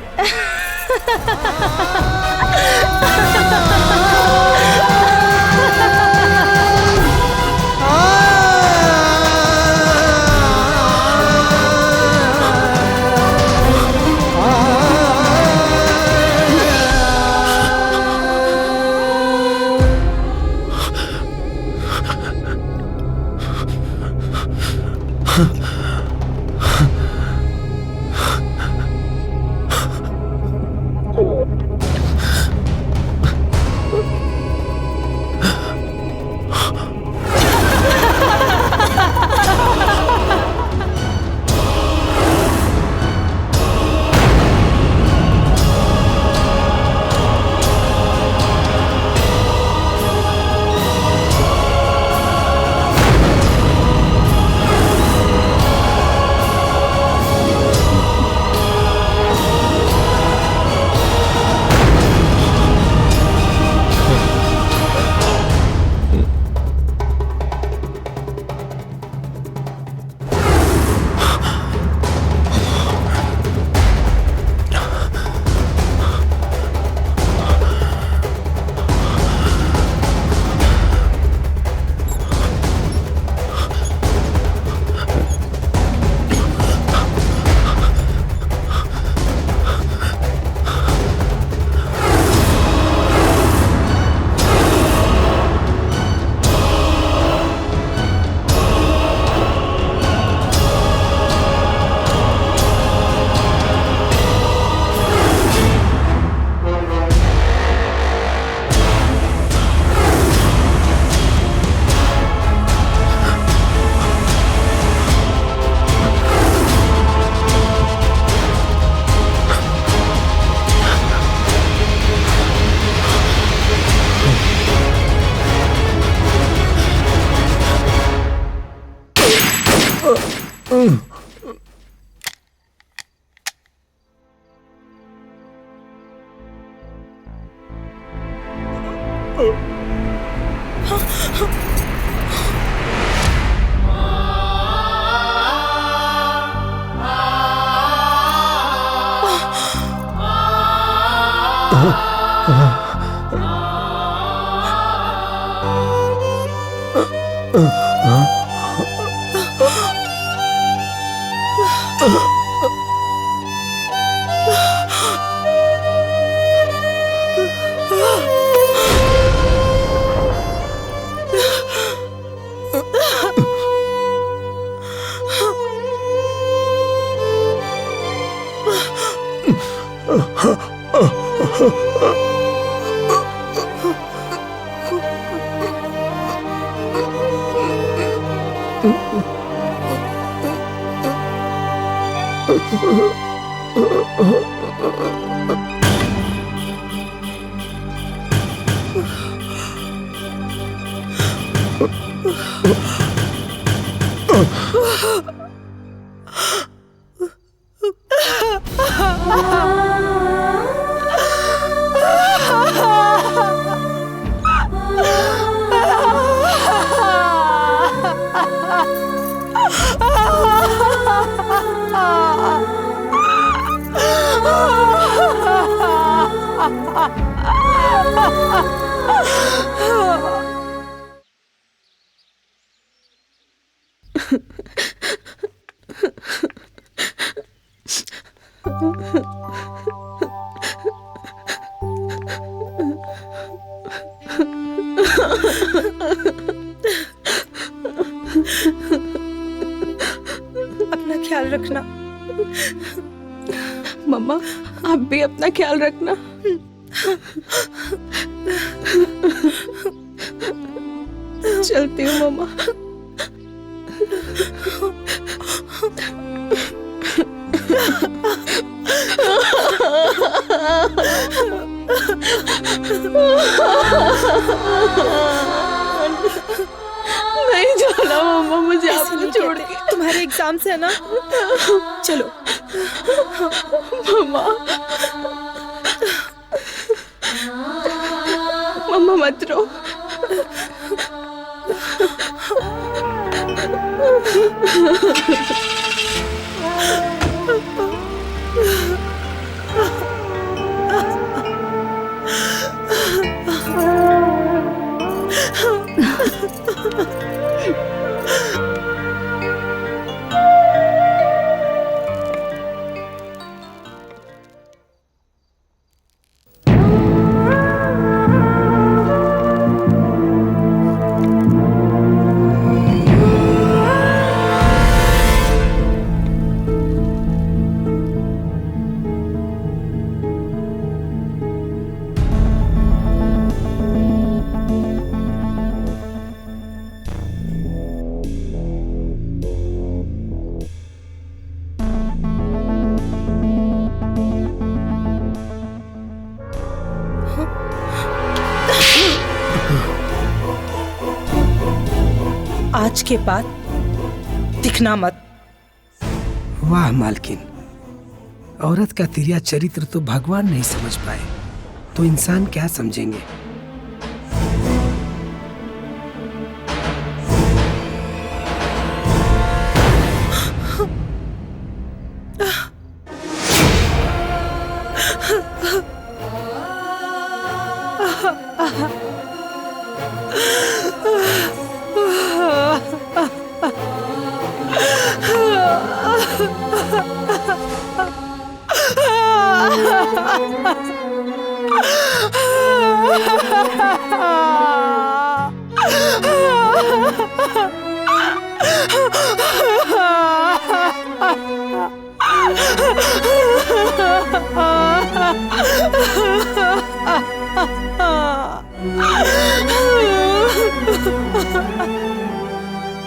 अपना ख्याल रखना। मम्मा आप भी अपना ख्याल रखना। चलती हूँ मम्मा। नहीं जाना मम्मा मुझे आपको छोड़ के। तुम्हारे एग्जाम्स है ना, चलो। मम्मा मम्मा मत रो। आज के बाद दिखना मत। वाह मालकिन, औरत का तिरिया चरित्र तो भगवान नहीं समझ पाए तो इंसान क्या समझेंगे।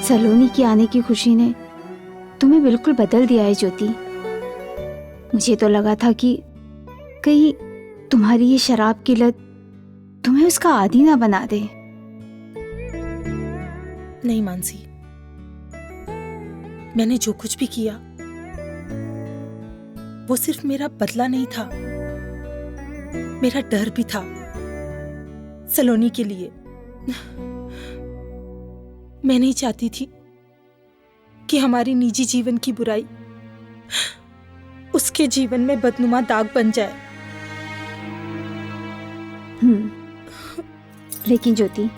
सलोनी की आने की खुशी ने तुम्हें बिल्कुल बदल दिया है ज्योति। मुझे तो लगा था कि कहीं तुम्हारी ये शराब की लत तुम्हें उसका आदी ना बना दे। नहीं मानसी, मैंने जो कुछ भी किया वो सिर्फ मेरा बदला नहीं था, मेरा डर भी था सलोनी के लिए। मैं नहीं चाहती थी कि हमारी निजी जीवन की बुराई उसके जीवन में बदनुमा दाग बन जाए। लेकिन ज्योति,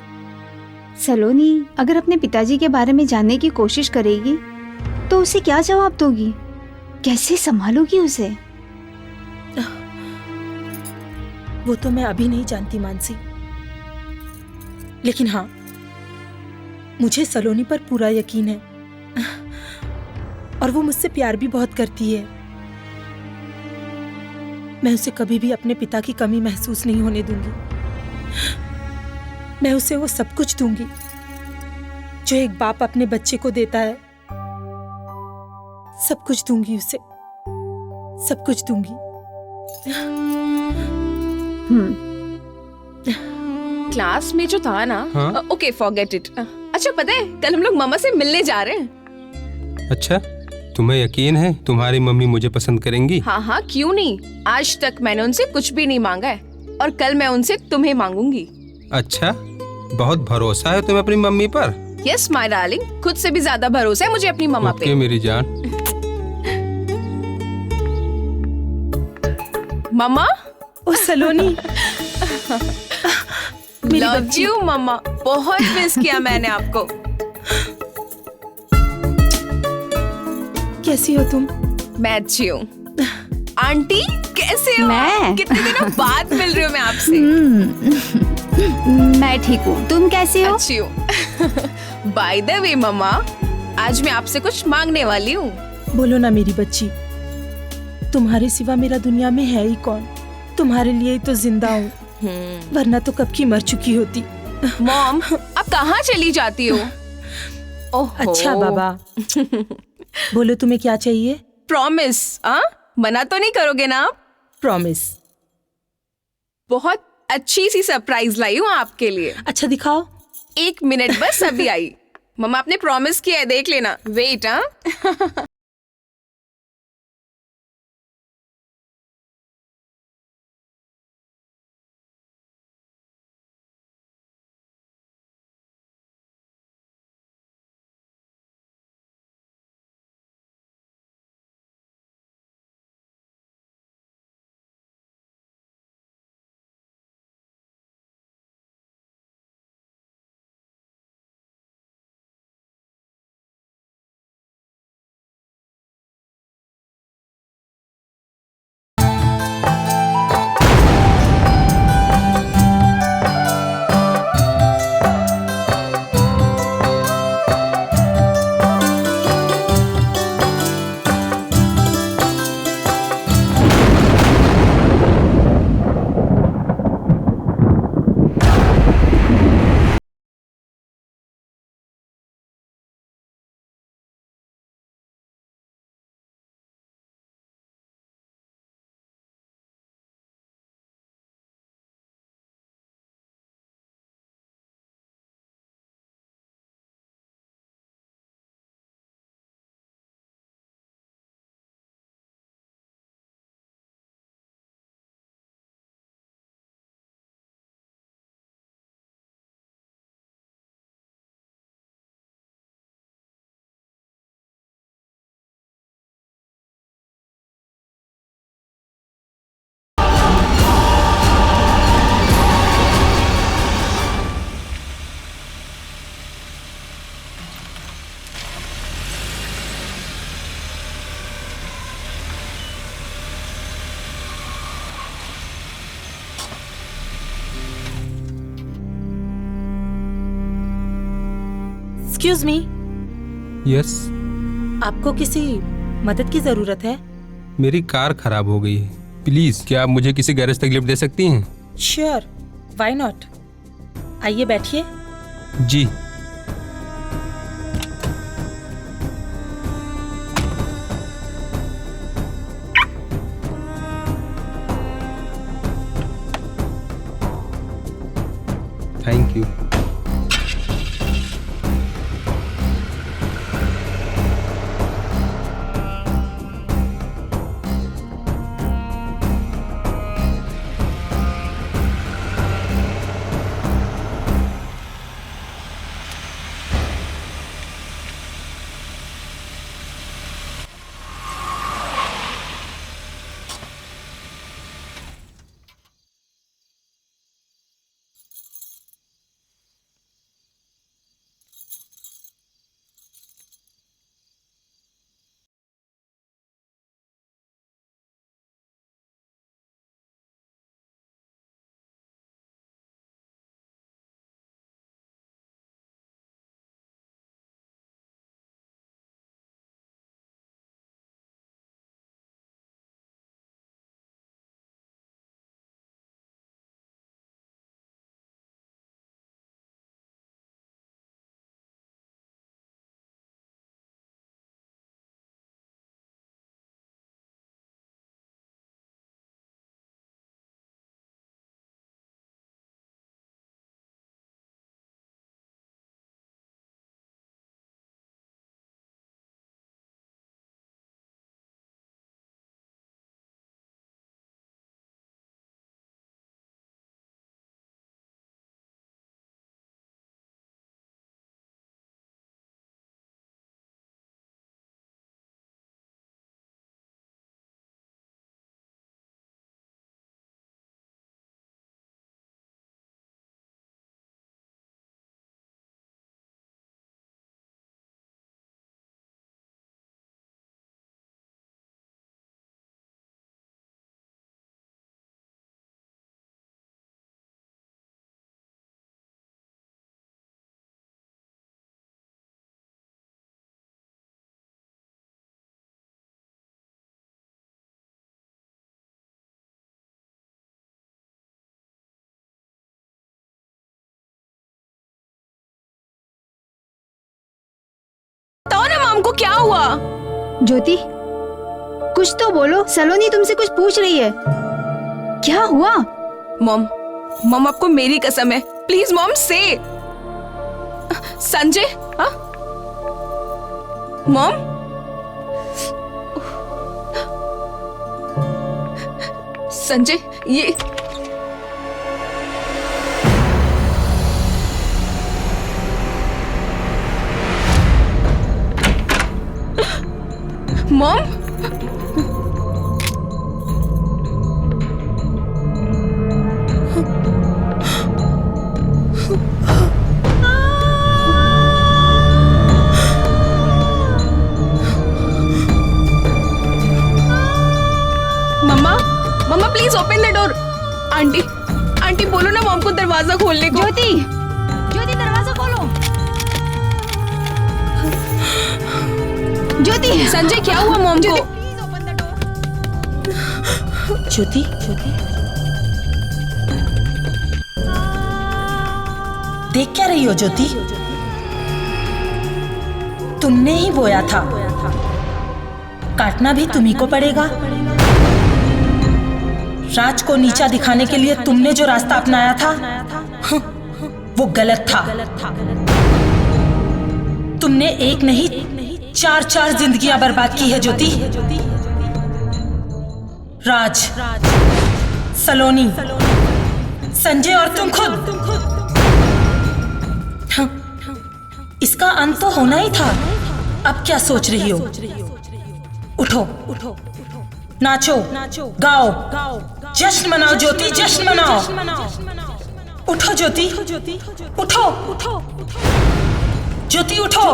सलोनी अगर अपने पिताजी के बारे में जानने की कोशिश करेगी तो उसे क्या जवाब दोगी? कैसे संभालोगी उसे? वो तो मैं अभी नहीं जानती मानसी, लेकिन हाँ, मुझे सलोनी पर पूरा यकीन है और वो मुझसे प्यार भी बहुत करती है। मैं उसे कभी भी अपने पिता की कमी महसूस नहीं होने दूंगी। मैं उसे वो सब कुछ दूंगी जो एक बाप अपने बच्चे को देता है। सब कुछ दूंगी उसे। सब कुछ दूंगी। क्लास में जो था ना, हाँ? Okay forget it. अच्छा पता है कल हम लोग मामा से मिलने जा रहे हैं। अच्छा, तुम्हें यकीन है तुम्हारी मम्मी मुझे पसंद करेंगी? हाँ हाँ क्यों नहीं, आज तक मैंने उनसे कुछ भी नहीं मांगा है और कल मैं उनसे तुम्हें मांगूंगी। अच्छा, बहुत भरोसा है तुम्हें अपनी मम्मी पर। यस माय डार्लिंग, खुद से भी ज्यादा भरोसा है मुझे अपनी मम्मा ओके पे। मेरी जान। मम्मा ओ सलोनी, मेरी लव बच्ची। यू मम्मा, बहुत मिस किया मैंने आपको। कैसी हो तुम? मैं अच्छी हूँ। आंटी कैसे हो? मैं? कितने दिनों बाद मिल रही हूँ मैं आपसे। मैं ठीक हूँ, तुम कैसी हो? अच्छी हूँ। बाय द वे मम्मा, आज मैं आपसे कुछ मांगने वाली हूँ। बोलो ना मेरी बच्ची, तुम्हारे सिवा मेरा दुनिया में है ही कौन? तुम्हारे लिए ही तो जिंदा हूँ, वरना तो कब की मर चुकी होती। मॉम आप कहाँ चली जाती हो? ओहो। अच्छा बाबा, बोलो तुम्हें क्या चाहिए? प्रॉमिस, हाँ मना तो नहीं करोगे ना आप? प्रॉमिस। बहुत अच्छी सी सरप्राइज लाई हूँ आपके लिए। अच्छा दिखाओ। 1 मिनट बस, अभी आई। मम्मा आपने प्रॉमिस किया है, देख लेना। वेट। हाँ एक्सक्यूज मी, यस, आपको किसी मदद की जरूरत है? मेरी कार खराब हो गई है। प्लीज क्या आप मुझे किसी गैरेज तक लिफ्ट दे सकती हैं? Sure, why not. आइए बैठिए। जी। Thank you. मॉम को क्या हुआ? ज्योति, कुछ तो बोलो, सलोनी तुमसे कुछ पूछ रही है। क्या हुआ? मॉम आपको मेरी कसम है, प्लीज मॉम से। संजय, हाँ मॉम, संजय ये mom, mama please open the door. Aunty बोलो ना मॉम को दरवाजा खोलने को। ज्योति, ज्योति दरवाजा खोलो। ज्योति, संजय क्या हुआ मॉम को? ज्योति, देख क्या रही हो ज्योति? तुमने ही बोया था, काटना भी तुम्ही को पड़ेगा। राज को नीचा दिखाने के लिए तुमने जो रास्ता अपनाया था वो गलत था। तुमने एक नहीं 4 जिंदगियां बर्बाद की है ज्योति। राज, सलोनी, संजय और तुम खुद। इसका अंत तो होना ही था। अब क्या सोच रही हो? उठो, नाचो, गाओ, जश्न मनाओ ज्योति, जश्न मनाओ। उठो ज्योति, उठो ज्योति, उठो।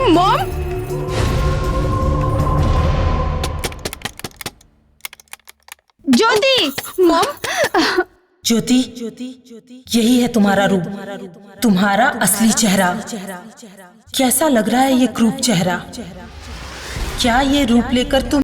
मॉम, ज्योति, मॉम, ज्योति, यही है तुम्हारा रूप, तुम्हारा असली चेहरा। कैसा लग रहा है ये क्रूप चेहरा? क्या ये रूप लेकर तुम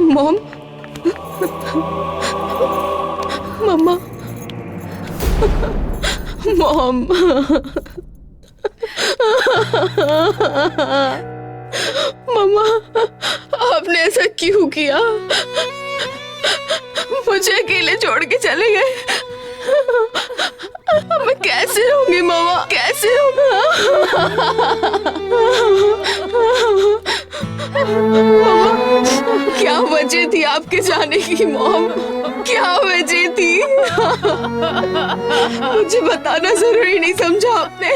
मॉम, मम्मा, मॉम, मम्मा, आपने ऐसा क्यों किया? मुझे अकेले छोड़ के चले गए। मैं कैसे रहूंगी मम्मा, कैसे रहूंगा? मम्मा, क्या वजह थी आपके जाने की मॉम? क्या वजह थी? मुझे बताना जरूरी नहीं समझा आपने?